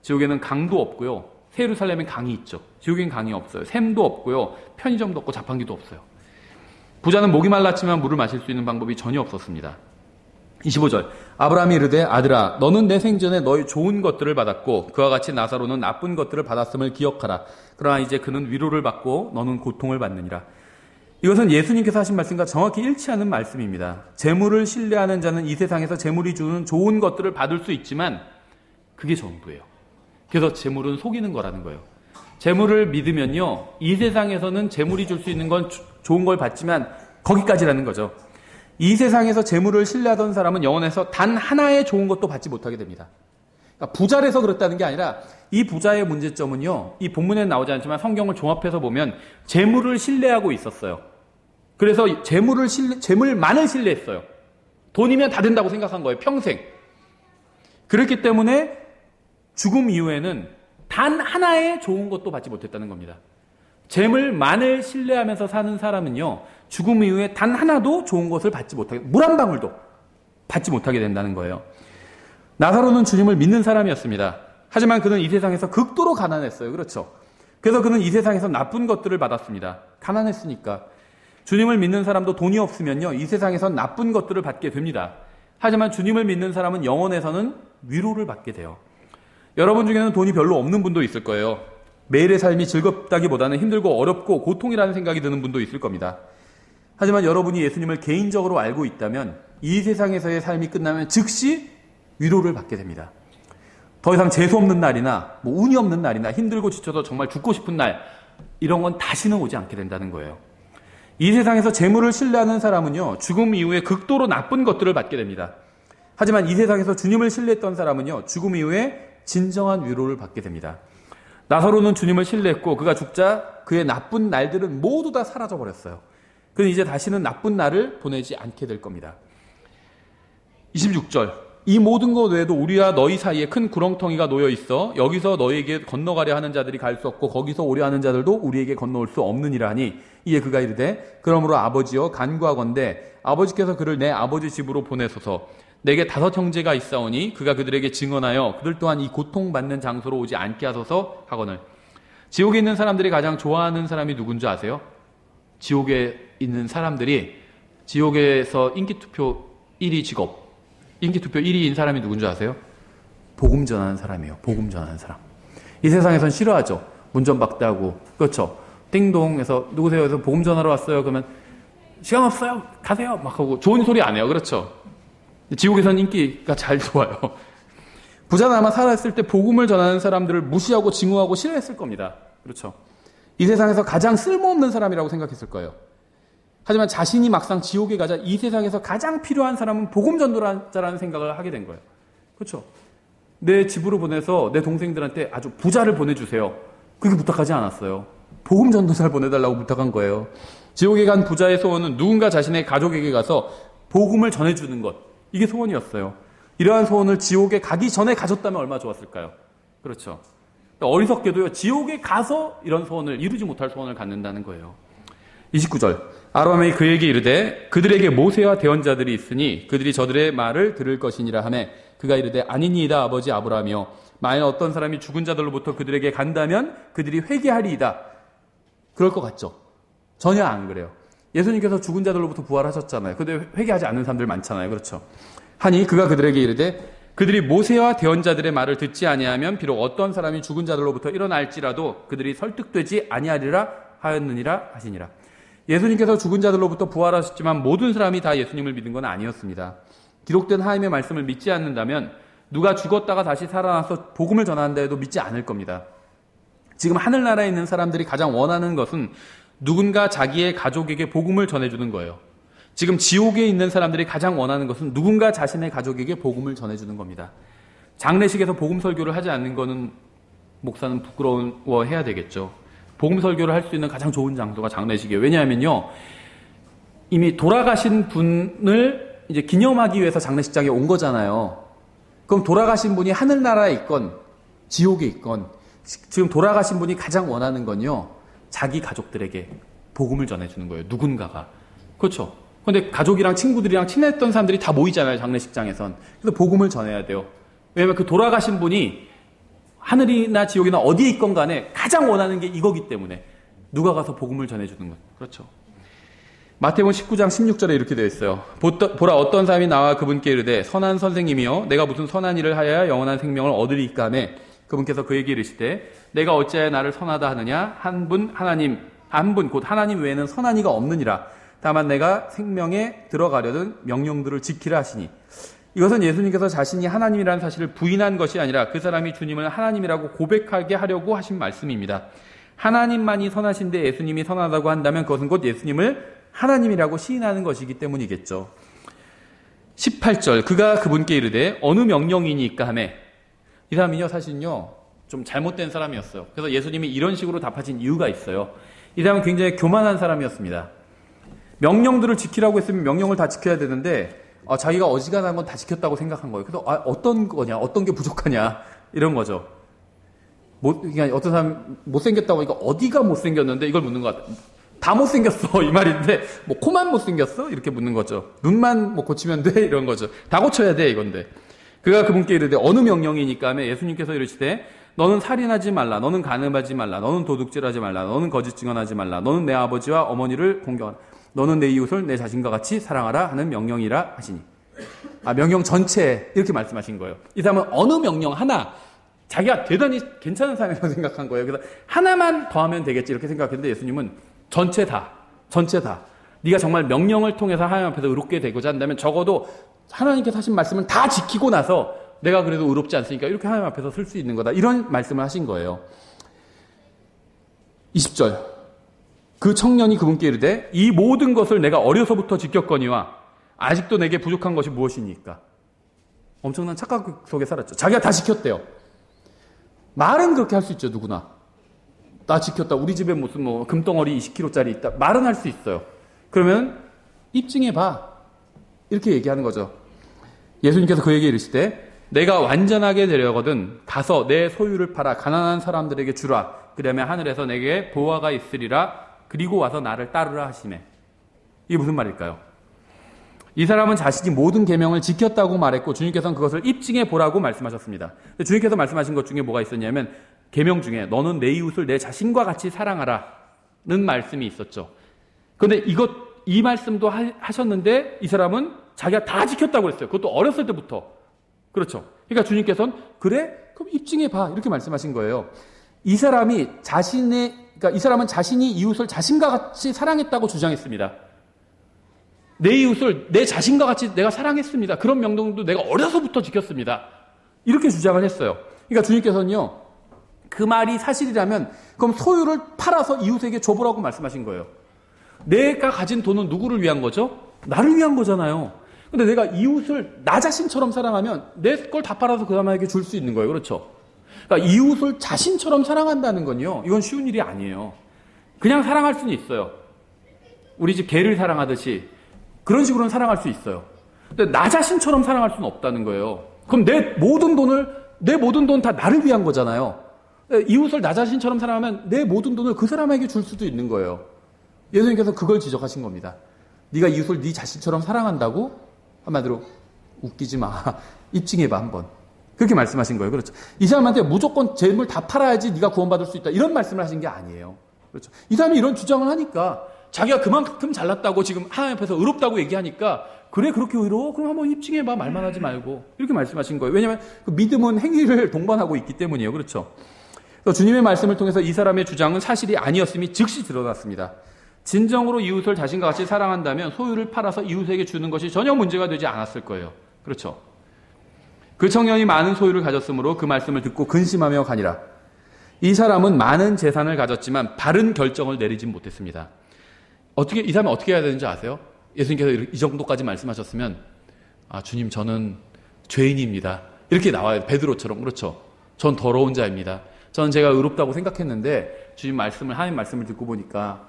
[SPEAKER 1] 지옥에는 강도 없고요. 새 예루살렘엔 강이 있죠. 지옥엔 강이 없어요. 샘도 없고요. 편의점도 없고 자판기도 없어요. 부자는 목이 말랐지만 물을 마실 수 있는 방법이 전혀 없었습니다. 25절, 아브라함이 이르되 아들아 너는 내 생전에 너의 좋은 것들을 받았고 그와 같이 나사로는 나쁜 것들을 받았음을 기억하라. 그러나 이제 그는 위로를 받고 너는 고통을 받느니라. 이것은 예수님께서 하신 말씀과 정확히 일치하는 말씀입니다. 재물을 신뢰하는 자는 이 세상에서 재물이 주는 좋은 것들을 받을 수 있지만 그게 전부예요. 그래서 재물은 속이는 거라는 거예요. 재물을 믿으면요, 이 세상에서는 재물이 줄 수 있는 건 좋은 걸 받지만 거기까지라는 거죠. 이 세상에서 재물을 신뢰하던 사람은 영원에서 단 하나의 좋은 것도 받지 못하게 됩니다. 그러니까 부자라서 그렇다는 게 아니라 이 부자의 문제점은요, 이 본문에 나오지 않지만 성경을 종합해서 보면 재물을 신뢰하고 있었어요. 그래서 재물만을 신뢰했어요. 돈이면 다 된다고 생각한 거예요, 평생. 그렇기 때문에 죽음 이후에는 단 하나의 좋은 것도 받지 못했다는 겁니다. 재물만을 신뢰하면서 사는 사람은요, 죽음 이후에 단 하나도 좋은 것을 받지 못하게, 물 한 방울도 받지 못하게 된다는 거예요. 나사로는 주님을 믿는 사람이었습니다. 하지만 그는 이 세상에서 극도로 가난했어요. 그렇죠? 그래서 그는 이 세상에서 나쁜 것들을 받았습니다. 가난했으니까. 주님을 믿는 사람도 돈이 없으면요, 이 세상에서 나쁜 것들을 받게 됩니다. 하지만 주님을 믿는 사람은 영원에서는 위로를 받게 돼요. 여러분 중에는 돈이 별로 없는 분도 있을 거예요. 매일의 삶이 즐겁다기보다는 힘들고 어렵고 고통이라는 생각이 드는 분도 있을 겁니다. 하지만 여러분이 예수님을 개인적으로 알고 있다면 이 세상에서의 삶이 끝나면 즉시 위로를 받게 됩니다. 더 이상 재수 없는 날이나 운이 없는 날이나 힘들고 지쳐서 정말 죽고 싶은 날, 이런 건 다시는 오지 않게 된다는 거예요. 이 세상에서 재물을 신뢰하는 사람은요, 죽음 이후에 극도로 나쁜 것들을 받게 됩니다. 하지만 이 세상에서 주님을 신뢰했던 사람은요, 죽음 이후에 진정한 위로를 받게 됩니다. 나사로는 주님을 신뢰했고 그가 죽자 그의 나쁜 날들은 모두 다 사라져버렸어요. 그는 이제 다시는 나쁜 날을 보내지 않게 될 겁니다. 26절, 이 모든 것 외에도 우리와 너희 사이에 큰 구렁텅이가 놓여 있어 여기서 너희에게 건너가려 하는 자들이 갈 수 없고 거기서 오려 하는 자들도 우리에게 건너올 수 없느니라 하니, 이에 그가 이르되 그러므로 아버지여 간구하건대 아버지께서 그를 내 아버지 집으로 보내소서. 내게 5 형제가 있사오니 그가 그들에게 증언하여 그들 또한 이 고통받는 장소로 오지 않게 하소서 하거늘. 지옥에 있는 사람들이 가장 좋아하는 사람이 누군지 아세요? 지옥에 있는 사람들이 지옥에서 인기투표 1위 직업, 인기투표 1위인 사람이 누군지 아세요? 복음 전하는 사람이에요. 복음 전하는 사람. 이 세상에선 싫어하죠. 운전박대하고, 그렇죠? 띵동해서 누구세요? 그래서 복음 전하러 왔어요. 그러면 시간 없어요. 가세요. 막 하고 좋은 소리 안 해요. 그렇죠? 지옥에서는 인기가 잘 좋아요. 부자는 아마 살아있을 때 복음을 전하는 사람들을 무시하고 증오하고 싫어했을 겁니다. 그렇죠? 이 세상에서 가장 쓸모없는 사람이라고 생각했을 거예요. 하지만 자신이 막상 지옥에 가자 이 세상에서 가장 필요한 사람은 복음 전도자라는 생각을 하게 된 거예요. 그렇죠? 내 집으로 보내서 내 동생들한테 아주 부자를 보내주세요. 그렇게 부탁하지 않았어요. 복음 전도자를 보내달라고 부탁한 거예요. 지옥에 간 부자의 소원은 누군가 자신의 가족에게 가서 복음을 전해주는 것, 이게 소원이었어요. 이러한 소원을 지옥에 가기 전에 가졌다면 얼마나 좋았을까요? 그렇죠. 어리석게도요, 지옥에 가서 이런 소원을, 이루지 못할 소원을 갖는다는 거예요. 29절, 아브라함이 그에게 이르되 그들에게 모세와 대언자들이 있으니 그들이 저들의 말을 들을 것이니라 하매 그가 이르되 아니니이다 아버지 아브라함이여, 만일 어떤 사람이 죽은 자들로부터 그들에게 간다면 그들이 회개하리이다. 그럴 것 같죠? 전혀 안 그래요. 예수님께서 죽은 자들로부터 부활하셨잖아요. 근데 회개하지 않는 사람들 많잖아요. 그렇죠? 하니 그가 그들에게 이르되 그들이 모세와 대언자들의 말을 듣지 아니하면 비록 어떤 사람이 죽은 자들로부터 일어날지라도 그들이 설득되지 아니하리라 하였느니라 하시니라. 예수님께서 죽은 자들로부터 부활하셨지만 모든 사람이 다 예수님을 믿은 건 아니었습니다. 기록된 하나님의 말씀을 믿지 않는다면 누가 죽었다가 다시 살아나서 복음을 전하는다 해도 믿지 않을 겁니다. 지금 하늘나라에 있는 사람들이 가장 원하는 것은 누군가 자기의 가족에게 복음을 전해주는 거예요. 지금 지옥에 있는 사람들이 가장 원하는 것은 누군가 자신의 가족에게 복음을 전해주는 겁니다. 장례식에서 복음 설교를 하지 않는 거는 목사는 부끄러워해야 되겠죠. 복음 설교를 할 수 있는 가장 좋은 장소가 장례식이에요. 왜냐하면요, 이미 돌아가신 분을 이제 기념하기 위해서 장례식장에 온 거잖아요. 그럼 돌아가신 분이 하늘나라에 있건 지옥에 있건 지금 돌아가신 분이 가장 원하는 건요, 자기 가족들에게 복음을 전해주는 거예요. 누군가가. 그렇죠? 근데 가족이랑 친구들이랑 친했던 사람들이 다 모이잖아요, 장례식장에선. 그래서 복음을 전해야 돼요. 왜냐면 그 돌아가신 분이 하늘이나 지옥이나 어디에 있건 간에 가장 원하는 게 이거기 때문에 누가 가서 복음을 전해주는 것. 그렇죠? 마태복음 19장 16절에 이렇게 되어 있어요. 보라, 어떤 사람이 나와 그분께 이르되 선한 선생님이여 내가 무슨 선한 일을 하여야 영원한 생명을 얻으리이까 하며 그분께서 그에게 이르시되 내가 어찌하여 나를 선하다 하느냐 한 분 곧 하나님 외에는 선한 이가 없느니라. 다만 내가 생명에 들어가려는 명령들을 지키라 하시니. 이것은 예수님께서 자신이 하나님이라는 사실을 부인한 것이 아니라 그 사람이 주님을 하나님이라고 고백하게 하려고 하신 말씀입니다. 하나님만이 선하신데 예수님이 선하다고 한다면 그것은 곧 예수님을 하나님이라고 시인하는 것이기 때문이겠죠. 18절 그가 그분께 이르되 어느 명령이니까 하며. 이 사람이요 사실은요 좀 잘못된 사람이었어요. 그래서 예수님이 이런 식으로 답하신 이유가 있어요. 이 사람은 굉장히 교만한 사람이었습니다. 명령들을 지키라고 했으면 명령을 다 지켜야 되는데 자기가 어지간한 건 다 지켰다고 생각한 거예요. 그래서 어떤 거냐, 어떤 게 부족하냐 이런 거죠. 그러니까 어떤 사람 못생겼다고 하니까 어디가 못생겼는데 이걸 묻는 것 같아요. 다 못생겼어 이 말인데 뭐 코만 못생겼어? 이렇게 묻는 거죠. 눈만 뭐 고치면 돼? 이런 거죠. 다 고쳐야 돼 이건데. 그가 그분께 이르되 어느 명령이니까 하며 예수님께서 이르시되 너는 살인하지 말라, 너는 간음하지 말라, 너는 도둑질하지 말라, 너는 거짓 증언하지 말라, 너는 내 아버지와 어머니를 공경하라, 너는 내 이웃을 내 자신과 같이 사랑하라 하는 명령이라 하시니. 명령 전체 이렇게 말씀하신 거예요. 이 사람은 어느 명령 하나 자기가 대단히 괜찮은 사람이라고 생각한 거예요. 그래서 하나만 더하면 되겠지 이렇게 생각했는데 예수님은 전체 다 네가 정말 명령을 통해서 하나님 앞에서 의롭게 되고자 한다면 적어도 하나님께서 하신 말씀을 다 지키고 나서 내가 그래도 의롭지 않으니까 이렇게 하나님 앞에서 설 수 있는 거다. 이런 말씀을 하신 거예요. 20절 그 청년이 그분께 이르되 이 모든 것을 내가 어려서부터 지켰거니와 아직도 내게 부족한 것이 무엇이니까. 엄청난 착각 속에 살았죠. 자기가 다 지켰대요. 말은 그렇게 할 수 있죠. 누구나. 나 지켰다. 우리 집에 무슨 금덩어리 20kg짜리 있다. 말은 할 수 있어요. 그러면 입증해봐. 이렇게 얘기하는 거죠. 예수님께서 그에게 이르시되 내가 완전하게 되려거든 가서 내 소유를 팔아 가난한 사람들에게 주라. 그러면 하늘에서 내게 보화가 있으리라. 그리고 와서 나를 따르라 하시매. 이게 무슨 말일까요? 이 사람은 자신이 모든 계명을 지켰다고 말했고 주님께서는 그것을 입증해 보라고 말씀하셨습니다. 주님께서 말씀하신 것 중에 뭐가 있었냐면 계명 중에 너는 내 이웃을 내 자신과 같이 사랑하라는 말씀이 있었죠. 그런데 이 말씀도 하셨는데 이 사람은 자기가 다 지켰다고 그랬어요. 그것도 어렸을 때부터. 그렇죠. 그러니까 주님께서는 그래? 그럼 입증해 봐. 이렇게 말씀하신 거예요. 이 사람은 자신이 이웃을 자신과 같이 사랑했다고 주장했습니다. 내 이웃을 내 자신과 같이 내가 사랑했습니다. 그런 명령도 내가 어려서부터 지켰습니다. 이렇게 주장을 했어요. 그러니까 주님께서는요. 그 말이 사실이라면 그럼 소유를 팔아서 이웃에게 줘보라고 말씀하신 거예요. 내가 가진 돈은 누구를 위한 거죠? 나를 위한 거잖아요. 근데 내가 이웃을 나 자신처럼 사랑하면 내 걸 다 팔아서 그 사람에게 줄 수 있는 거예요. 그렇죠? 그러니까 이웃을 자신처럼 사랑한다는 건요. 이건 쉬운 일이 아니에요. 그냥 사랑할 수는 있어요. 우리 집 개를 사랑하듯이 그런 식으로는 사랑할 수 있어요. 근데 나 자신처럼 사랑할 수는 없다는 거예요. 그럼 내 모든 돈 다 나를 위한 거잖아요. 이웃을 나 자신처럼 사랑하면 내 모든 돈을 그 사람에게 줄 수도 있는 거예요. 예수님께서 그걸 지적하신 겁니다. 네가 이웃을 네 자신처럼 사랑한다고? 한마디로 웃기지 마. 입증해봐 한번. 그렇게 말씀하신 거예요. 그렇죠. 이 사람한테 무조건 재물 다 팔아야지 네가 구원받을 수 있다. 이런 말씀을 하신 게 아니에요. 그렇죠. 이 사람이 이런 주장을 하니까 자기가 그만큼 잘났다고 지금 하나님 앞에서 의롭다고 얘기하니까 그래 그렇게 의로워? 그럼 한번 입증해봐. 말만 하지 말고. 이렇게 말씀하신 거예요. 왜냐하면 그 믿음은 행위를 동반하고 있기 때문이에요. 그렇죠? 그래서 주님의 말씀을 통해서 이 사람의 주장은 사실이 아니었음이 즉시 드러났습니다. 진정으로 이웃을 자신과 같이 사랑한다면 소유를 팔아서 이웃에게 주는 것이 전혀 문제가 되지 않았을 거예요. 그렇죠? 그 청년이 많은 소유를 가졌으므로 그 말씀을 듣고 근심하며 가니라. 이 사람은 많은 재산을 가졌지만 바른 결정을 내리진 못했습니다. 이 사람은 어떻게 해야 되는지 아세요? 예수님께서 이 정도까지 말씀하셨으면 주님 저는 죄인입니다. 이렇게 나와요. 베드로처럼. 그렇죠? 전 더러운 자입니다. 저는 제가 의롭다고 생각했는데 주님 말씀을 하나님 말씀을 듣고 보니까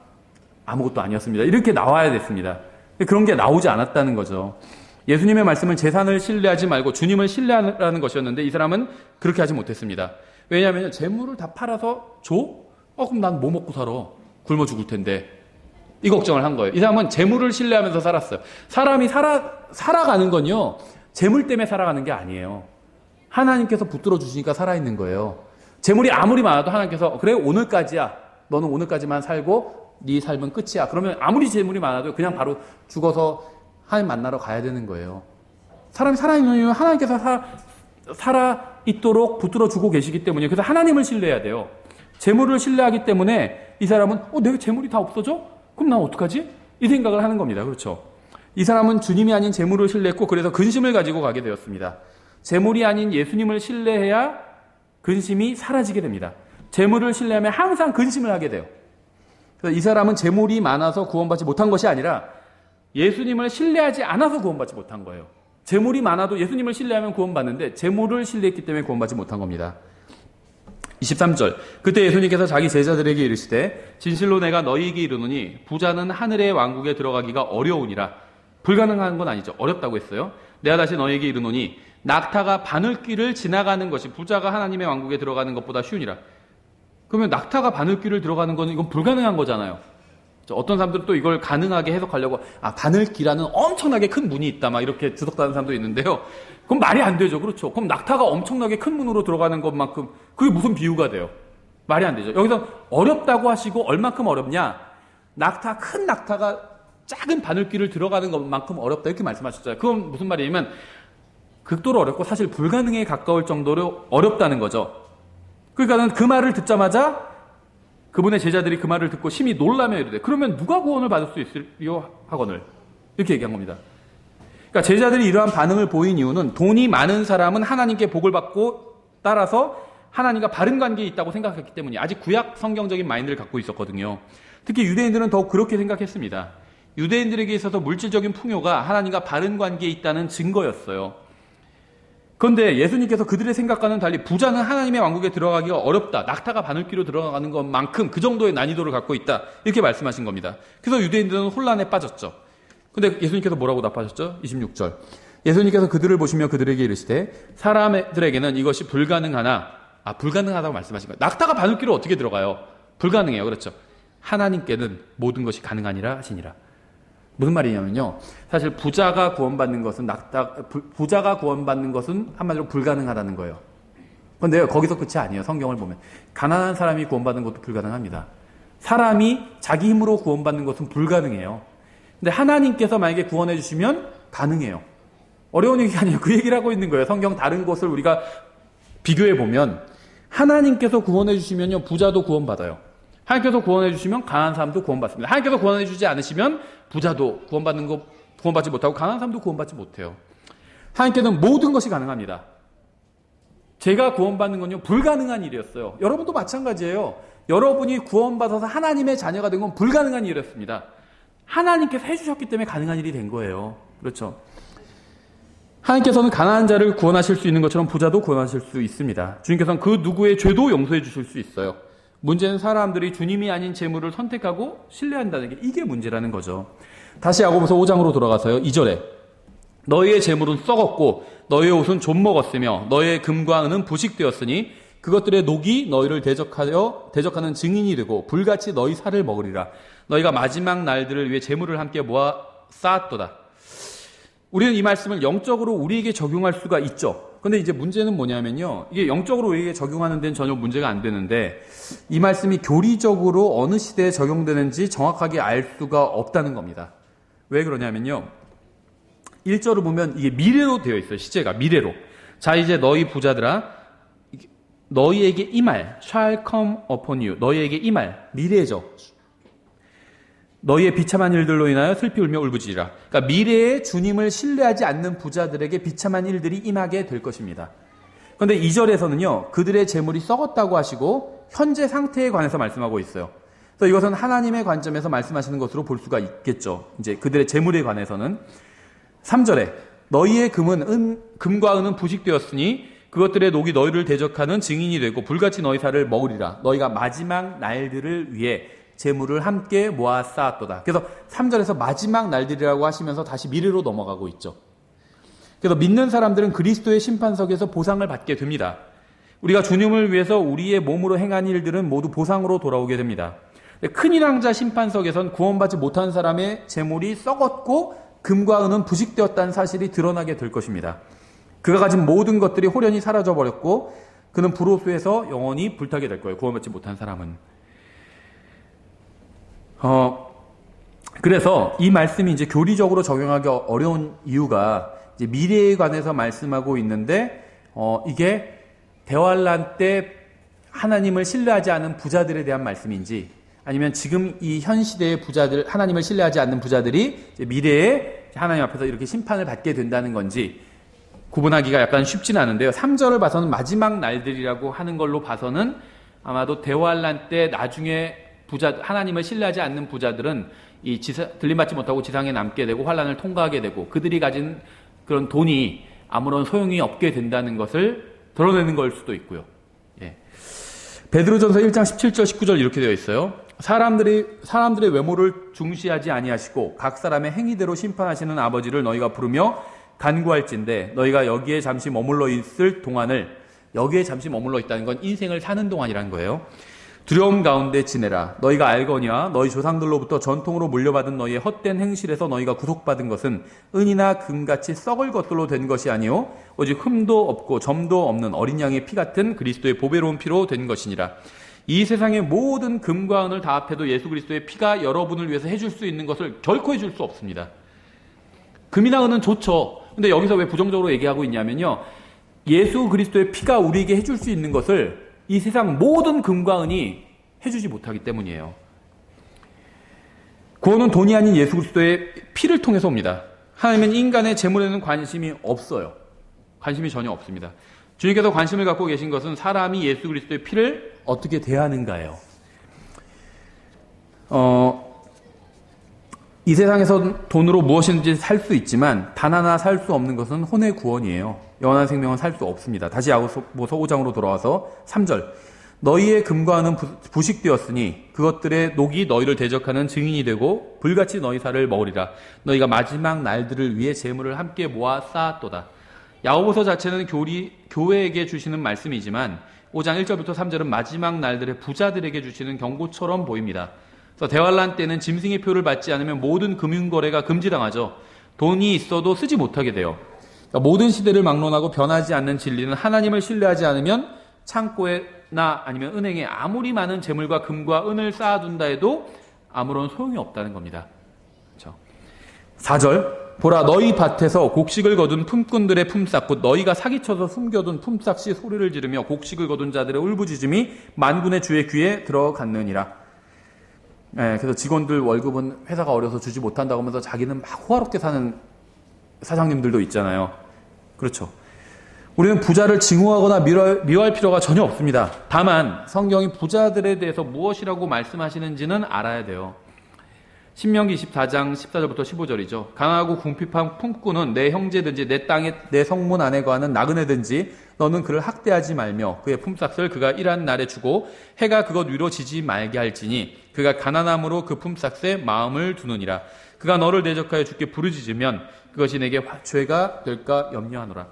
[SPEAKER 1] 아무것도 아니었습니다. 이렇게 나와야 됐습니다. 그런 게 나오지 않았다는 거죠. 예수님의 말씀은 재산을 신뢰하지 말고 주님을 신뢰하라는 것이었는데 이 사람은 그렇게 하지 못했습니다. 왜냐하면 재물을 다 팔아서 줘? 그럼 난 뭐 먹고 살아? 굶어 죽을 텐데. 이 걱정을 한 거예요. 이 사람은 재물을 신뢰하면서 살았어요. 사람이 살아가는 건요, 재물 때문에 살아가는 게 아니에요. 하나님께서 붙들어 주시니까 살아있는 거예요. 재물이 아무리 많아도 하나님께서 그래 오늘까지야. 너는 오늘까지만 살고 네 삶은 끝이야. 그러면 아무리 재물이 많아도 그냥 바로 죽어서 하나님 만나러 가야 되는 거예요. 사람이 살아있는 이유는 하나님께서 살아있도록 붙들어 주고 계시기 때문이에요. 그래서 하나님을 신뢰해야 돼요. 재물을 신뢰하기 때문에 이 사람은 내가 재물이 다 없어져? 그럼 난 어떡하지? 이 생각을 하는 겁니다. 그렇죠? 이 사람은 주님이 아닌 재물을 신뢰했고 그래서 근심을 가지고 가게 되었습니다. 재물이 아닌 예수님을 신뢰해야 근심이 사라지게 됩니다. 재물을 신뢰하면 항상 근심을 하게 돼요. 그래서 이 사람은 재물이 많아서 구원받지 못한 것이 아니라 예수님을 신뢰하지 않아서 구원받지 못한 거예요. 재물이 많아도 예수님을 신뢰하면 구원받는데 재물을 신뢰했기 때문에 구원받지 못한 겁니다. 23절. 그때 예수님께서 자기 제자들에게 이르시되 진실로 내가 너희에게 이르노니 부자는 하늘의 왕국에 들어가기가 어려우니라. 불가능한 건 아니죠. 어렵다고 했어요. 내가 다시 너희에게 이르노니 낙타가 바늘길을 지나가는 것이 부자가 하나님의 왕국에 들어가는 것보다 쉬우니라. 그러면 낙타가 바늘길을 들어가는 건 이건 불가능한 거잖아요. 어떤 사람들은 또 이걸 가능하게 해석하려고 바늘길라는 엄청나게 큰 문이 있다 막 이렇게 주석다는 사람도 있는데요. 그럼 말이 안 되죠. 그렇죠. 그럼 낙타가 엄청나게 큰 문으로 들어가는 것만큼 그게 무슨 비유가 돼요? 말이 안 되죠. 여기서 어렵다고 하시고 얼만큼 어렵냐? 큰 낙타가 작은 바늘길을 들어가는 것만큼 어렵다 이렇게 말씀하셨잖아요. 그건 무슨 말이냐면 극도로 어렵고 사실 불가능에 가까울 정도로 어렵다는 거죠. 그러니까는 그 말을 듣자마자 그분의 제자들이 그 말을 듣고 심히 놀라며 이르되 그러면 누가 구원을 받을 수 있으리요 하거늘 이렇게 얘기한 겁니다. 그러니까 제자들이 이러한 반응을 보인 이유는 돈이 많은 사람은 하나님께 복을 받고 따라서 하나님과 바른 관계에 있다고 생각했기 때문이에요. 아직 구약 성경적인 마인드를 갖고 있었거든요. 특히 유대인들은 더욱 그렇게 생각했습니다. 유대인들에게 있어서 물질적인 풍요가 하나님과 바른 관계에 있다는 증거였어요. 그런데 예수님께서 그들의 생각과는 달리 부자는 하나님의 왕국에 들어가기가 어렵다. 낙타가 바늘길로 들어가는 것만큼 그 정도의 난이도를 갖고 있다. 이렇게 말씀하신 겁니다. 그래서 유대인들은 혼란에 빠졌죠. 근데 예수님께서 뭐라고 답하셨죠? 26절. 예수님께서 그들을 보시며 그들에게 이르시되 사람들에게는 이것이 불가능하나 불가능하다고 말씀하신 거예요. 낙타가 바늘길로 어떻게 들어가요? 불가능해요. 그렇죠. 하나님께는 모든 것이 가능하니라 하시니라. 무슨 말이냐면요. 사실 부자가 구원받는 것은 한마디로 불가능하다는 거예요. 그런데 거기서 끝이 아니에요. 성경을 보면. 가난한 사람이 구원받는 것도 불가능합니다. 사람이 자기 힘으로 구원받는 것은 불가능해요. 근데 하나님께서 만약에 구원해 주시면 가능해요. 어려운 얘기가 아니에요. 그 얘기를 하고 있는 거예요. 성경 다른 곳을 우리가 비교해 보면 하나님께서 구원해 주시면요. 부자도 구원받아요. 하나님께서 구원해 주시면 가난한 사람도 구원받습니다. 하나님께서 구원해 주지 않으시면 부자도 구원받지 못하고 가난한 사람도 구원받지 못해요. 하나님께는 모든 것이 가능합니다. 제가 구원받는 건요. 불가능한 일이었어요. 여러분도 마찬가지예요. 여러분이 구원받아서 하나님의 자녀가 된 건 불가능한 일이었습니다. 하나님께서 해주셨기 때문에 가능한 일이 된 거예요. 그렇죠. 하나님께서는 가난한 자를 구원하실 수 있는 것처럼 부자도 구원하실 수 있습니다. 주님께서는 그 누구의 죄도 용서해 주실 수 있어요. 문제는 사람들이 주님이 아닌 재물을 선택하고 신뢰한다는 게 이게 문제라는 거죠. 다시 야고보서 5장으로 돌아가서요. 2절에 너희의 재물은 썩었고 너희의 옷은 좀 먹었으며 너희의 금과 은은 부식되었으니 그것들의 녹이 너희를 대적하는 증인이 되고 불같이 너희 살을 먹으리라. 너희가 마지막 날들을 위해 재물을 함께 모아 쌓았도다. 우리는 이 말씀을 영적으로 우리에게 적용할 수가 있죠. 근데 이제 문제는 뭐냐면요. 이게 영적으로 우리에게 적용하는 데는 전혀 문제가 안 되는데 이 말씀이 교리적으로 어느 시대에 적용되는지 정확하게 알 수가 없다는 겁니다. 왜 그러냐면요. 1절을 보면 이게 미래로 되어 있어요. 시제가 미래로. 자, 이제 너희 부자들아, 너희에게 이 말, shall come upon you. 너희에게 이 말, 미래죠. 너희의 비참한 일들로 인하여 슬피 울며 울부짖으라. 그러니까 미래에 주님을 신뢰하지 않는 부자들에게 비참한 일들이 임하게 될 것입니다. 그런데 2절에서는요, 그들의 재물이 썩었다고 하시고 현재 상태에 관해서 말씀하고 있어요. 그래서 이것은 하나님의 관점에서 말씀하시는 것으로 볼 수가 있겠죠. 이제 그들의 재물에 관해서는 3절에 너희의 금과 은은 부식되었으니 그것들의 녹이 너희를 대적하는 증인이 되고 불같이 너희 살을 먹으리라. 너희가 마지막 날들을 위해 재물을 함께 모아 쌓았도다. 그래서 3절에서 마지막 날들이라고 하시면서 다시 미래로 넘어가고 있죠. 그래서 믿는 사람들은 그리스도의 심판석에서 보상을 받게 됩니다. 우리가 주님을 위해서 우리의 몸으로 행한 일들은 모두 보상으로 돌아오게 됩니다. 큰일 왕자 심판석에선 구원받지 못한 사람의 재물이 썩었고 금과 은은 부식되었다는 사실이 드러나게 될 것입니다. 그가 가진 모든 것들이 호련히 사라져버렸고 그는 불호수에서 영원히 불타게 될 거예요. 구원받지 못한 사람은. 그래서 이 말씀이 이제 교리적으로 적용하기 어려운 이유가 이제 미래에 관해서 말씀하고 있는데 이게 대환란 때 하나님을 신뢰하지 않은 부자들에 대한 말씀인지 아니면 지금 이 현 시대의 부자들, 하나님을 신뢰하지 않는 부자들이 이제 미래에 하나님 앞에서 이렇게 심판을 받게 된다는 건지 구분하기가 약간 쉽지는 않은데요. 3절을 봐서는 마지막 날들이라고 하는 걸로 봐서는 아마도 대환란 때 나중에 하나님을 신뢰하지 않는 부자들은 들림받지 못하고 지상에 남게 되고 환란을 통과하게 되고 그들이 가진 그런 돈이 아무런 소용이 없게 된다는 것을 드러내는 걸 수도 있고요. 예. 베드로전서 1장 17절 19절 이렇게 되어 있어요. 사람들의 외모를 중시하지 아니하시고 각 사람의 행위대로 심판하시는 아버지를 너희가 부르며 간구할진대 너희가 여기에 잠시 머물러 있을 동안을 여기에 잠시 머물러 있다는 건 인생을 사는 동안이라는 거예요. 두려움 가운데 지내라. 너희가 알거니와 너희 조상들로부터 전통으로 물려받은 너희의 헛된 행실에서 너희가 구속받은 것은 은이나 금같이 썩을 것들로 된 것이 아니요 오직 흠도 없고 점도 없는 어린 양의 피 같은 그리스도의 보배로운 피로 된 것이니라. 이 세상의 모든 금과 은을 다 합해도 예수 그리스도의 피가 여러분을 위해서 해줄 수 있는 것을 결코 해줄 수 없습니다. 금이나 은은 좋죠. 근데 여기서 왜 부정적으로 얘기하고 있냐면요. 예수 그리스도의 피가 우리에게 해줄 수 있는 것을 이 세상 모든 금과 은이 해주지 못하기 때문이에요. 구원은 돈이 아닌 예수 그리스도의 피를 통해서 옵니다. 하나님은 인간의 재물에는 관심이 없어요. 관심이 전혀 없습니다. 주님께서 관심을 갖고 계신 것은 사람이 예수 그리스도의 피를 어떻게 대하는가예요. 이 세상에서 돈으로 무엇이든지 살 수 있지만 단 하나 살 수 없는 것은 혼의 구원이에요. 영원한 생명은 살 수 없습니다. 다시 야고보서 5장으로 돌아와서 3절 너희의 금과 은은 부식되었으니 그것들의 녹이 너희를 대적하는 증인이 되고 불같이 너희 살을 먹으리라. 너희가 마지막 날들을 위해 재물을 함께 모아 쌓았도다. 야고보서 자체는 교회에게 주시는 말씀이지만 5장 1절부터 3절은 마지막 날들의 부자들에게 주시는 경고처럼 보입니다. 그래서 대환란 때는 짐승의 표를 받지 않으면 모든 금융거래가 금지당하죠. 돈이 있어도 쓰지 못하게 돼요. 그러니까 모든 시대를 막론하고 변하지 않는 진리는 하나님을 신뢰하지 않으면 창고에나 아니면 은행에 아무리 많은 재물과 금과 은을 쌓아둔다 해도 아무런 소용이 없다는 겁니다. 그렇죠? 4절 보라 너희 밭에서 곡식을 거둔 품꾼들의 품삯 곧 너희가 사기쳐서 숨겨둔 품삯이 소리를 지르며 곡식을 거둔 자들의 울부짖음이 만군의 주의 귀에 들어갔느니라. 네, 그래서 직원들 월급은 회사가 어려서 주지 못한다고 하면서 자기는 막 호화롭게 사는 사장님들도 있잖아요. 그렇죠. 우리는 부자를 징후하거나 미워할 필요가 전혀 없습니다. 다만 성경이 부자들에 대해서 무엇이라고 말씀하시는지는 알아야 돼요. 신명기 24장 14절부터 15절이죠. 강하고 궁핍한 품꾼은 내 형제든지 내 땅에 내 성문 안에 거하는 나그네든지 너는 그를 학대하지 말며 그의 품삯을 그가 일한 날에 주고 해가 그것 위로 지지 말게 할지니 그가 가난함으로 그 품삯에 마음을 두느니라. 그가 너를 대적하여 주께 부르짖으면 그것이 내게 죄가 될까 염려하노라.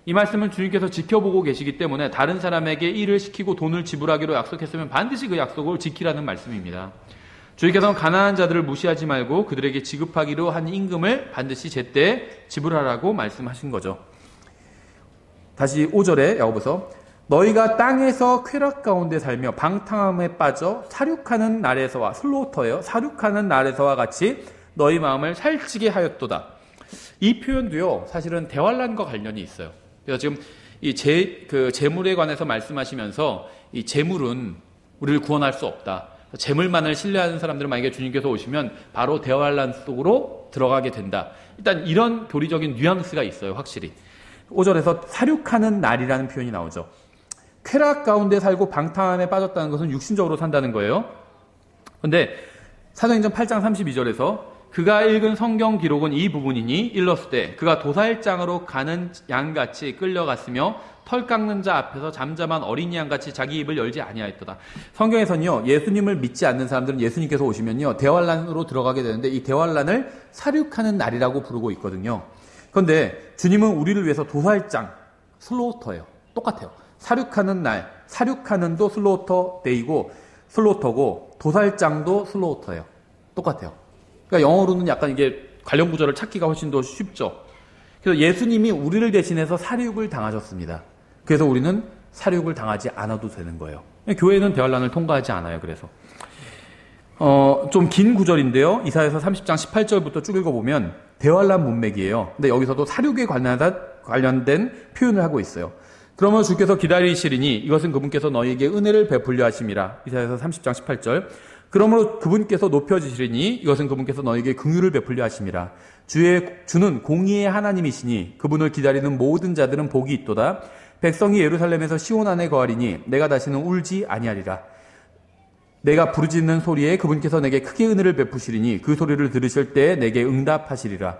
[SPEAKER 1] 이 말씀은 주님께서 지켜보고 계시기 때문에 다른 사람에게 일을 시키고 돈을 지불하기로 약속했으면 반드시 그 약속을 지키라는 말씀입니다. 주님께서는 가난한 자들을 무시하지 말고 그들에게 지급하기로 한 임금을 반드시 제때 지불하라고 말씀하신 거죠. 다시 5절에 야고보서 너희가 땅에서 쾌락 가운데 살며 방탕함에 빠져 사륙하는 날에서와 슬로터예요. 사륙하는 날에서와 같이 너희 마음을 살찌게 하였도다. 이 표현도요, 사실은 대환란과 관련이 있어요. 그래서 지금 이 재물에 관해서 말씀하시면서 이 재물은 우리를 구원할 수 없다. 재물만을 신뢰하는 사람들은 만약에 주님께서 오시면 바로 대환란 속으로 들어가게 된다. 일단 이런 교리적인 뉘앙스가 있어요, 확실히. 5절에서 사륙하는 날이라는 표현이 나오죠. 쾌락 가운데 살고 방탕함에 빠졌다는 것은 육신적으로 산다는 거예요. 그런데 사도행전 8장 32절에서 그가 읽은 성경 기록은 이 부분이니 일렀을 때 그가 도살장으로 가는 양같이 끌려갔으며 털 깎는 자 앞에서 잠잠한 어린 양같이 자기 입을 열지 아니하였도다. 성경에서는요, 예수님을 믿지 않는 사람들은 예수님께서 오시면요 대환란으로 들어가게 되는데 이 대환란을 사륙하는 날이라고 부르고 있거든요. 그런데 주님은 우리를 위해서 도살장, 슬로터예요. 똑같아요. 사륙하는 날, 사륙하는도 슬로터 데이고 슬로터고 도살장도 슬로터예요. 똑같아요. 그러니까 영어로는 약간 이게 관련 구절을 찾기가 훨씬 더 쉽죠. 그래서 예수님이 우리를 대신해서 사륙을 당하셨습니다. 그래서 우리는 사륙을 당하지 않아도 되는 거예요. 교회는 대환란을 통과하지 않아요. 그래서 좀 긴 구절인데요. 이사야서 30장 18절부터 쭉 읽어보면 대환란 문맥이에요. 근데 여기서도 사륙에 관련된 표현을 하고 있어요. 그러면 주께서 기다리시리니 이것은 그분께서 너희에게 은혜를 베풀려 하심이라. 이사야서 30장 18절. 그러므로 그분께서 높여지시리니 이것은 그분께서 너희에게 긍휼을 베풀려 하심이라. 주는 공의의 하나님이시니 그분을 기다리는 모든 자들은 복이 있도다. 백성이 예루살렘에서 시온 안에 거하리니 내가 다시는 울지 아니하리라. 내가 부르짖는 소리에 그분께서 내게 크게 은혜를 베푸시리니 그 소리를 들으실 때 내게 응답하시리라.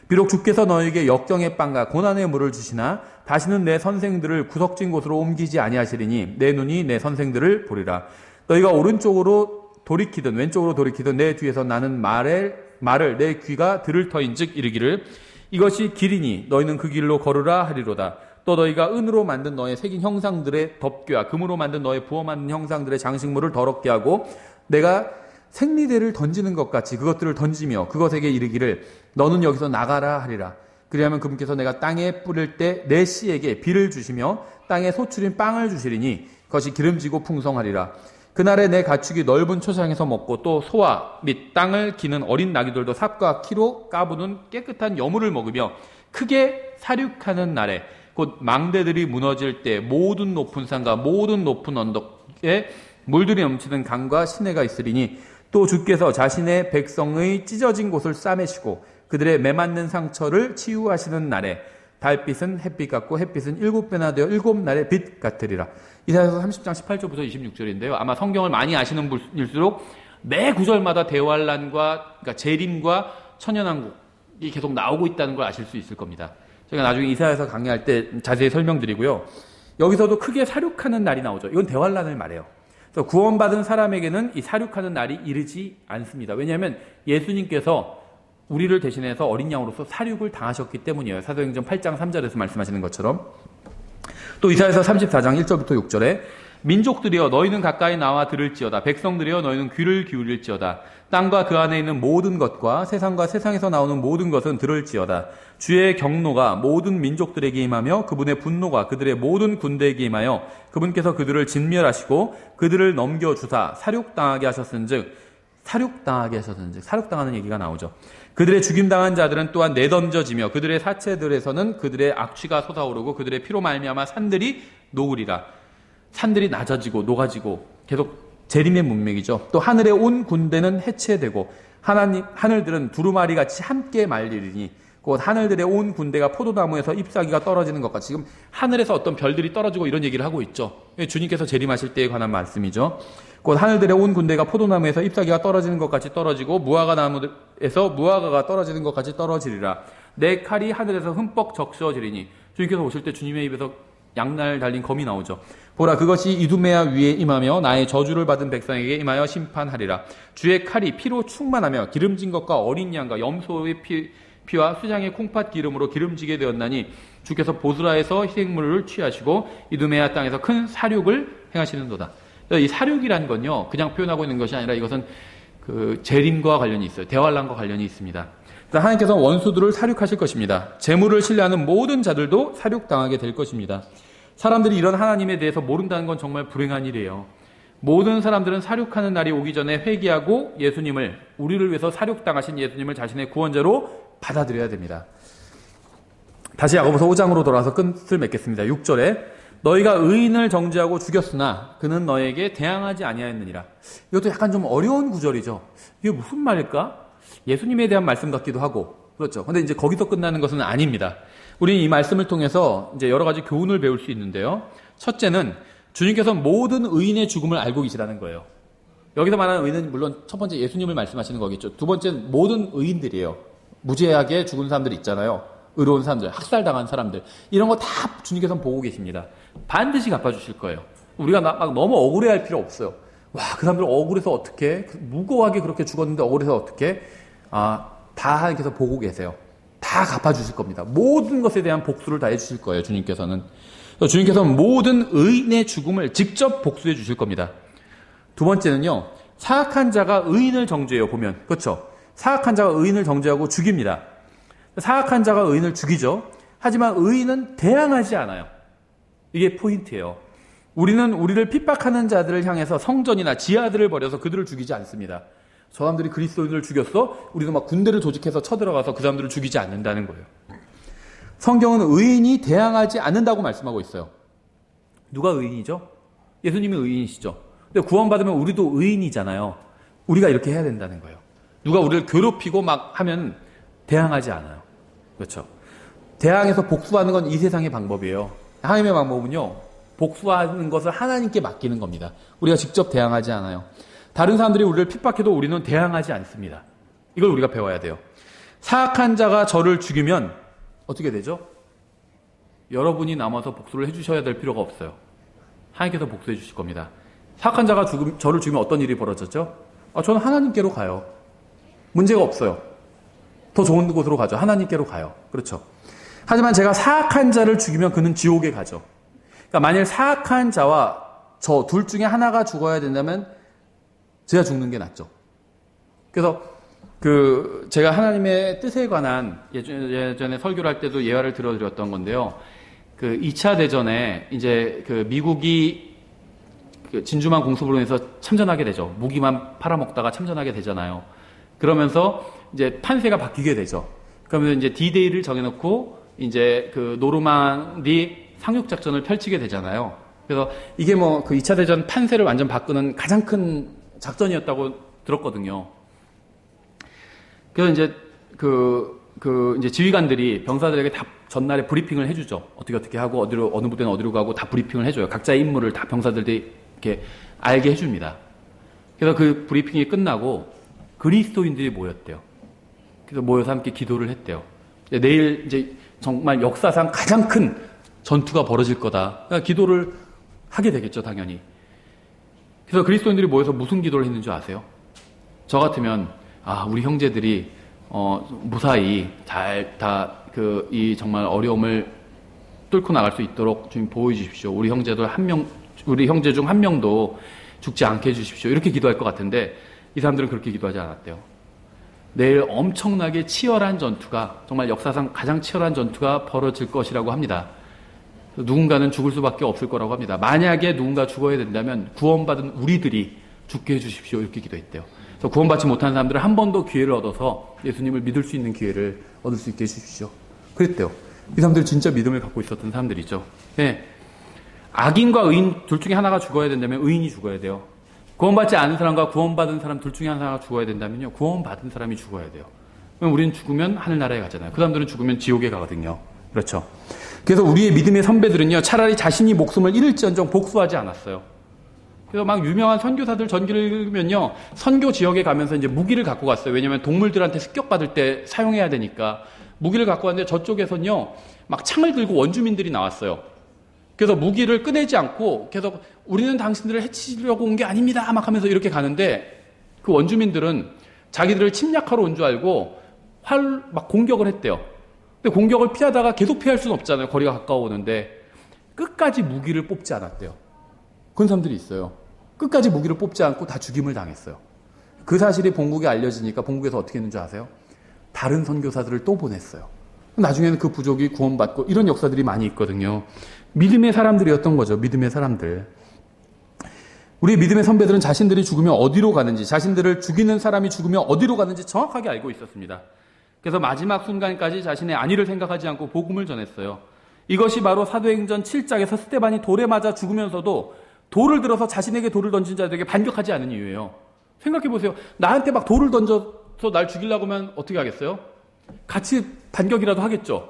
[SPEAKER 1] 비록 주께서 너에게 역경의 빵과 고난의 물을 주시나 다시는 내 선생들을 구석진 곳으로 옮기지 아니하시리니 내 눈이 내 선생들을 보리라. 너희가 오른쪽으로 돌이키든 왼쪽으로 돌이키든 내 뒤에서 나는 말을 내 귀가 들을 터인즉 이르기를 이것이 길이니 너희는 그 길로 걸으라 하리로다. 또 너희가 은으로 만든 너의 새긴 형상들의 덮개와 금으로 만든 너의 부어 만든 형상들의 장식물을 더럽게 하고 내가 생리대를 던지는 것 같이 그것들을 던지며 그것에게 이르기를 너는 여기서 나가라 하리라. 그리하면 그분께서 내가 땅에 뿌릴 때 내 씨에게 비를 주시며 땅에 소출인 빵을 주시리니 그것이 기름지고 풍성하리라. 그날에 내 가축이 넓은 초장에서 먹고 또 소와 및 땅을 기는 어린 나귀들도 삽과 키로 까부는 깨끗한 여물을 먹으며 크게 사륙하는 날에 곧 망대들이 무너질 때 모든 높은 산과 모든 높은 언덕에 물들이 넘치는 강과 시내가 있으리니 또 주께서 자신의 백성의 찢어진 곳을 싸매시고 그들의 매맞는 상처를 치유하시는 날에 달빛은 햇빛 같고 햇빛은 7배나 되어 7날의 빛 같으리라. 이사야서 30장 18절부터 26절인데요. 아마 성경을 많이 아시는 분일수록 매 구절마다 대환란과 그러니까 재림과 천연왕국이 계속 나오고 있다는 걸 아실 수 있을 겁니다. 제가 나중에 이사야서 강의할 때 자세히 설명드리고요. 여기서도 크게 사륙하는 날이 나오죠. 이건 대환란을 말해요. 그래서 구원받은 사람에게는 이 사륙하는 날이 이르지 않습니다. 왜냐하면 예수님께서 우리를 대신해서 어린 양으로서 사륙을 당하셨기 때문이에요. 사도행전 8장 3절에서 말씀하시는 것처럼. 또 이사야서 34장 1절부터 6절에 민족들이여 너희는 가까이 나와 들을지어다. 백성들이여 너희는 귀를 기울일지어다. 땅과 그 안에 있는 모든 것과 세상과 세상에서 나오는 모든 것은 들을지어다. 주의 경노가 모든 민족들에게 임하며 그분의 분노가 그들의 모든 군대에게 임하여 그분께서 그들을 진멸하시고 그들을 넘겨주사 사륙당하게 하셨은즉 사륙당하는 얘기가 나오죠. 그들의 죽임당한 자들은 또한 내던져지며 그들의 사체들에서는 그들의 악취가 솟아오르고 그들의 피로 말미암아 산들이 녹으리라. 산들이 낮아지고 녹아지고 계속 재림의 문맥이죠. 또 하늘의 온 군대는 해체되고 하늘들은 두루마리같이 함께 말리리니 곧 하늘들의 온 군대가 포도나무에서 잎사귀가 떨어지는 것과 지금 하늘에서 어떤 별들이 떨어지고 이런 얘기를 하고 있죠. 주님께서 재림하실 때에 관한 말씀이죠. 곧 하늘들의 온 군대가 포도나무에서 잎사귀가 떨어지는 것 같이 떨어지고 무화과나무에서 무화과가 떨어지는 것 같이 떨어지리라. 내 칼이 하늘에서 흠뻑 적셔지리니 주님께서 오실 때 주님의 입에서 양날 달린 검이 나오죠. 보라 그것이 이두메아 위에 임하며 나의 저주를 받은 백성에게 임하여 심판하리라. 주의 칼이 피로 충만하며 기름진 것과 어린 양과 염소의 피와 수장의 콩팥 기름으로 기름지게 되었나니 주께서 보스라에서 희생물을 취하시고 이두메아 땅에서 큰 사륙을 행하시는도다. 이 사륙이란 건요 그냥 표현하고 있는 것이 아니라 이것은 그 재림과 관련이 있어요. 대환란과 관련이 있습니다. 하나님께서는 원수들을 사륙하실 것입니다. 재물을 신뢰하는 모든 자들도 사륙당하게 될 것입니다. 사람들이 이런 하나님에 대해서 모른다는 건 정말 불행한 일이에요. 모든 사람들은 사륙하는 날이 오기 전에 회개하고 예수님을, 우리를 위해서 사륙당하신 예수님을 자신의 구원자로 받아들여야 됩니다. 다시 야고보서 5장으로 돌아와서 끝을 맺겠습니다. 6절에 너희가 의인을 정죄하고 죽였으나 그는 너에게 대항하지 아니하였느니라. 이것도 약간 좀 어려운 구절이죠. 이게 무슨 말일까? 예수님에 대한 말씀 같기도 하고, 그렇죠. 근데 이제 거기서 끝나는 것은 아닙니다. 우리는 이 말씀을 통해서 이제 여러 가지 교훈을 배울 수 있는데요. 첫째는 주님께서 모든 의인의 죽음을 알고 계시다는 거예요. 여기서 말하는 의인은 물론 첫 번째 예수님을 말씀하시는 거겠죠. 두 번째는 모든 의인들이에요. 무죄하게 죽은 사람들 있잖아요. 의로운 사람들, 학살당한 사람들, 이런 거 다 주님께서는 보고 계십니다. 반드시 갚아주실 거예요. 우리가 막 너무 억울해할 필요 없어요. 와, 그 사람들 억울해서 어떻게, 무고하게 그렇게 죽었는데 억울해서 어떻게, 다 하나님께서 보고 계세요. 다 갚아주실 겁니다. 모든 것에 대한 복수를 다 해주실 거예요, 주님께서는. 주님께서는 모든 의인의 죽음을 직접 복수해 주실 겁니다. 두 번째는요, 사악한 자가 의인을 정죄해요, 보면. 그렇죠? 사악한 자가 의인을 정죄하고 죽입니다. 사악한 자가 의인을 죽이죠. 하지만 의인은 대항하지 않아요. 이게 포인트예요. 우리는 우리를 핍박하는 자들을 향해서 성전이나 지하들을 벌여서 그들을 죽이지 않습니다. 저 사람들이 그리스도인을 죽였어? 우리도 막 군대를 조직해서 쳐들어가서 그 사람들을 죽이지 않는다는 거예요. 성경은 의인이 대항하지 않는다고 말씀하고 있어요. 누가 의인이죠? 예수님이 의인이시죠. 근데 구원받으면 우리도 의인이잖아요. 우리가 이렇게 해야 된다는 거예요. 누가 우리를 괴롭히고 막 하면 대항하지 않아요. 그렇죠? 대항해서 복수하는 건 이 세상의 방법이에요. 하나님의 방법은요, 복수하는 것을 하나님께 맡기는 겁니다. 우리가 직접 대항하지 않아요. 다른 사람들이 우리를 핍박해도 우리는 대항하지 않습니다. 이걸 우리가 배워야 돼요. 사악한 자가 저를 죽이면 어떻게 되죠? 여러분이 남아서 복수를 해주셔야 될 필요가 없어요. 하나님께서 복수해 주실 겁니다. 사악한 자가 저를 죽이면 어떤 일이 벌어졌죠? 저는 하나님께로 가요. 문제가 없어요. 더 좋은 곳으로 가죠. 하나님께로 가요. 그렇죠. 하지만 제가 사악한 자를 죽이면 그는 지옥에 가죠. 그러니까 만일 사악한 자와 저 둘 중에 하나가 죽어야 된다면 제가 죽는 게 낫죠. 그래서 제가 하나님의 뜻에 관한 예전에 설교를 할 때도 예화를 들어드렸던 건데요. 2차 대전에 이제 미국이 진주만 공습으로 해서 참전하게 되죠. 무기만 팔아먹다가 참전하게 되잖아요. 그러면서 이제 판세가 바뀌게 되죠. 그러면 이제 D-Day를 정해놓고 이제 노르망디 상륙작전을 펼치게 되잖아요. 그래서 이게 2차 대전 판세를 완전 바꾸는 가장 큰 작전이었다고 들었거든요. 그래서 이제 이제 지휘관들이 병사들에게 다 전날에 브리핑을 해주죠. 어떻게 하고 어느 부대는 어디로 가고 다 브리핑을 해줘요. 각자의 임무를 다 병사들이 이렇게 알게 해줍니다. 그래서 그 브리핑이 끝나고 그리스도인들이 모였대요. 그래서 모여서 함께 기도를 했대요. 내일 이제 정말 역사상 가장 큰 전투가 벌어질 거다. 그러니까 기도를 하게 되겠죠, 당연히. 그래서 그리스도인들이 모여서 무슨 기도를 했는 줄 아세요? 저 같으면 우리 형제들이 무사히 잘 이 정말 어려움을 뚫고 나갈 수 있도록 주님 보여주십시오. 우리 형제 중 한 명도 죽지 않게 해주십시오. 이렇게 기도할 것 같은데 이 사람들은 그렇게 기도하지 않았대요. 내일 엄청나게 치열한 전투가, 정말 역사상 가장 치열한 전투가 벌어질 것이라고 합니다. 누군가는 죽을 수밖에 없을 거라고 합니다. 만약에 누군가 죽어야 된다면 구원받은 우리들이 죽게 해주십시오. 이렇게 기도했대요. 그래서 구원받지 못한 사람들은 한 번 더 기회를 얻어서 예수님을 믿을 수 있는 기회를 얻을 수 있게 해주십시오. 그랬대요. 이 사람들은 진짜 믿음을 갖고 있었던 사람들이죠. 네. 악인과 의인 둘 중에 하나가 죽어야 된다면 의인이 죽어야 돼요. 구원받지 않은 사람과 구원받은 사람 둘 중에 하나가 죽어야 된다면요, 구원받은 사람이 죽어야 돼요. 그럼 우리는 죽으면 하늘나라에 가잖아요. 그 사람들은 죽으면 지옥에 가거든요. 그렇죠. 그래서 우리의 믿음의 선배들은요, 차라리 자신이 목숨을 잃을지언정 복수하지 않았어요. 그래서 막 유명한 선교사들 전기를 읽으면요, 선교 지역에 가면서 이제 무기를 갖고 갔어요. 왜냐하면 동물들한테 습격받을 때 사용해야 되니까 무기를 갖고 왔는데 저쪽에서는요, 막 창을 들고 원주민들이 나왔어요. 그래서 무기를 꺼내지 않고 계속 우리는 당신들을 해치려고 온 게 아닙니다 막 하면서 이렇게 가는데, 그 원주민들은 자기들을 침략하러 온 줄 알고 막 공격을 했대요. 근데 공격을 피하다가 계속 피할 수는 없잖아요. 거리가 가까워오는데 끝까지 무기를 뽑지 않았대요. 그런 사람들이 있어요. 끝까지 무기를 뽑지 않고 다 죽임을 당했어요. 그 사실이 본국에 알려지니까 본국에서 어떻게 했는지 아세요? 다른 선교사들을 또 보냈어요. 나중에는 그 부족이 구원받고 이런 역사들이 많이 있거든요. 믿음의 사람들이었던 거죠. 믿음의 사람들. 우리 믿음의 선배들은 자신들이 죽으면 어디로 가는지, 자신들을 죽이는 사람이 죽으면 어디로 가는지 정확하게 알고 있었습니다. 그래서 마지막 순간까지 자신의 안위를 생각하지 않고 복음을 전했어요. 이것이 바로 사도행전 7장에서 스데반이 돌에 맞아 죽으면서도 돌을 들어서 자신에게 돌을 던진 자들에게 반격하지 않은 이유예요. 생각해 보세요. 나한테 막 돌을 던져서 날 죽이려고 하면 어떻게 하겠어요? 같이 반격이라도 하겠죠.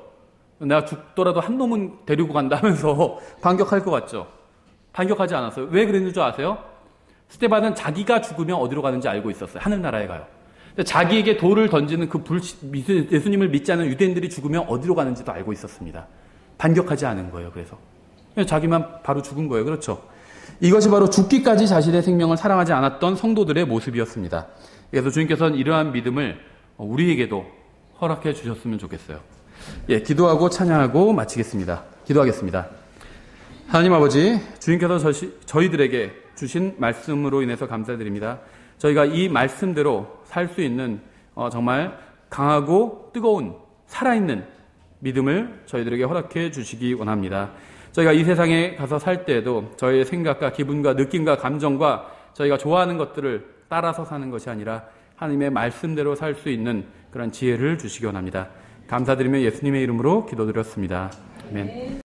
[SPEAKER 1] 내가 죽더라도 한 놈은 데리고 간다 하면서 반격할 것 같죠. 반격하지 않았어요. 왜 그랬는 줄 아세요? 스데반은 자기가 죽으면 어디로 가는지 알고 있었어요. 하늘나라에 가요. 자기에게 돌을 던지는 그 예수님을 믿지 않는 유대인들이 죽으면 어디로 가는지도 알고 있었습니다. 반격하지 않은 거예요. 그래서 자기만 바로 죽은 거예요. 그렇죠? 이것이 바로 죽기까지 자신의 생명을 사랑하지 않았던 성도들의 모습이었습니다. 그래서 주님께서는 이러한 믿음을 우리에게도 허락해 주셨으면 좋겠어요. 예, 기도하고 찬양하고 마치겠습니다. 기도하겠습니다. 하나님 아버지, 주님께서 저희들에게 주신 말씀으로 인해서 감사드립니다. 저희가 이 말씀대로 살 수 있는 정말 강하고 뜨거운 살아있는 믿음을 저희들에게 허락해 주시기 원합니다. 저희가 이 세상에 가서 살 때에도 저희의 생각과 기분과 느낌과 감정과 저희가 좋아하는 것들을 따라서 사는 것이 아니라 하나님의 말씀대로 살 수 있는 그런 지혜를 주시기 원합니다. 감사드리며 예수님의 이름으로 기도드렸습니다. 아멘.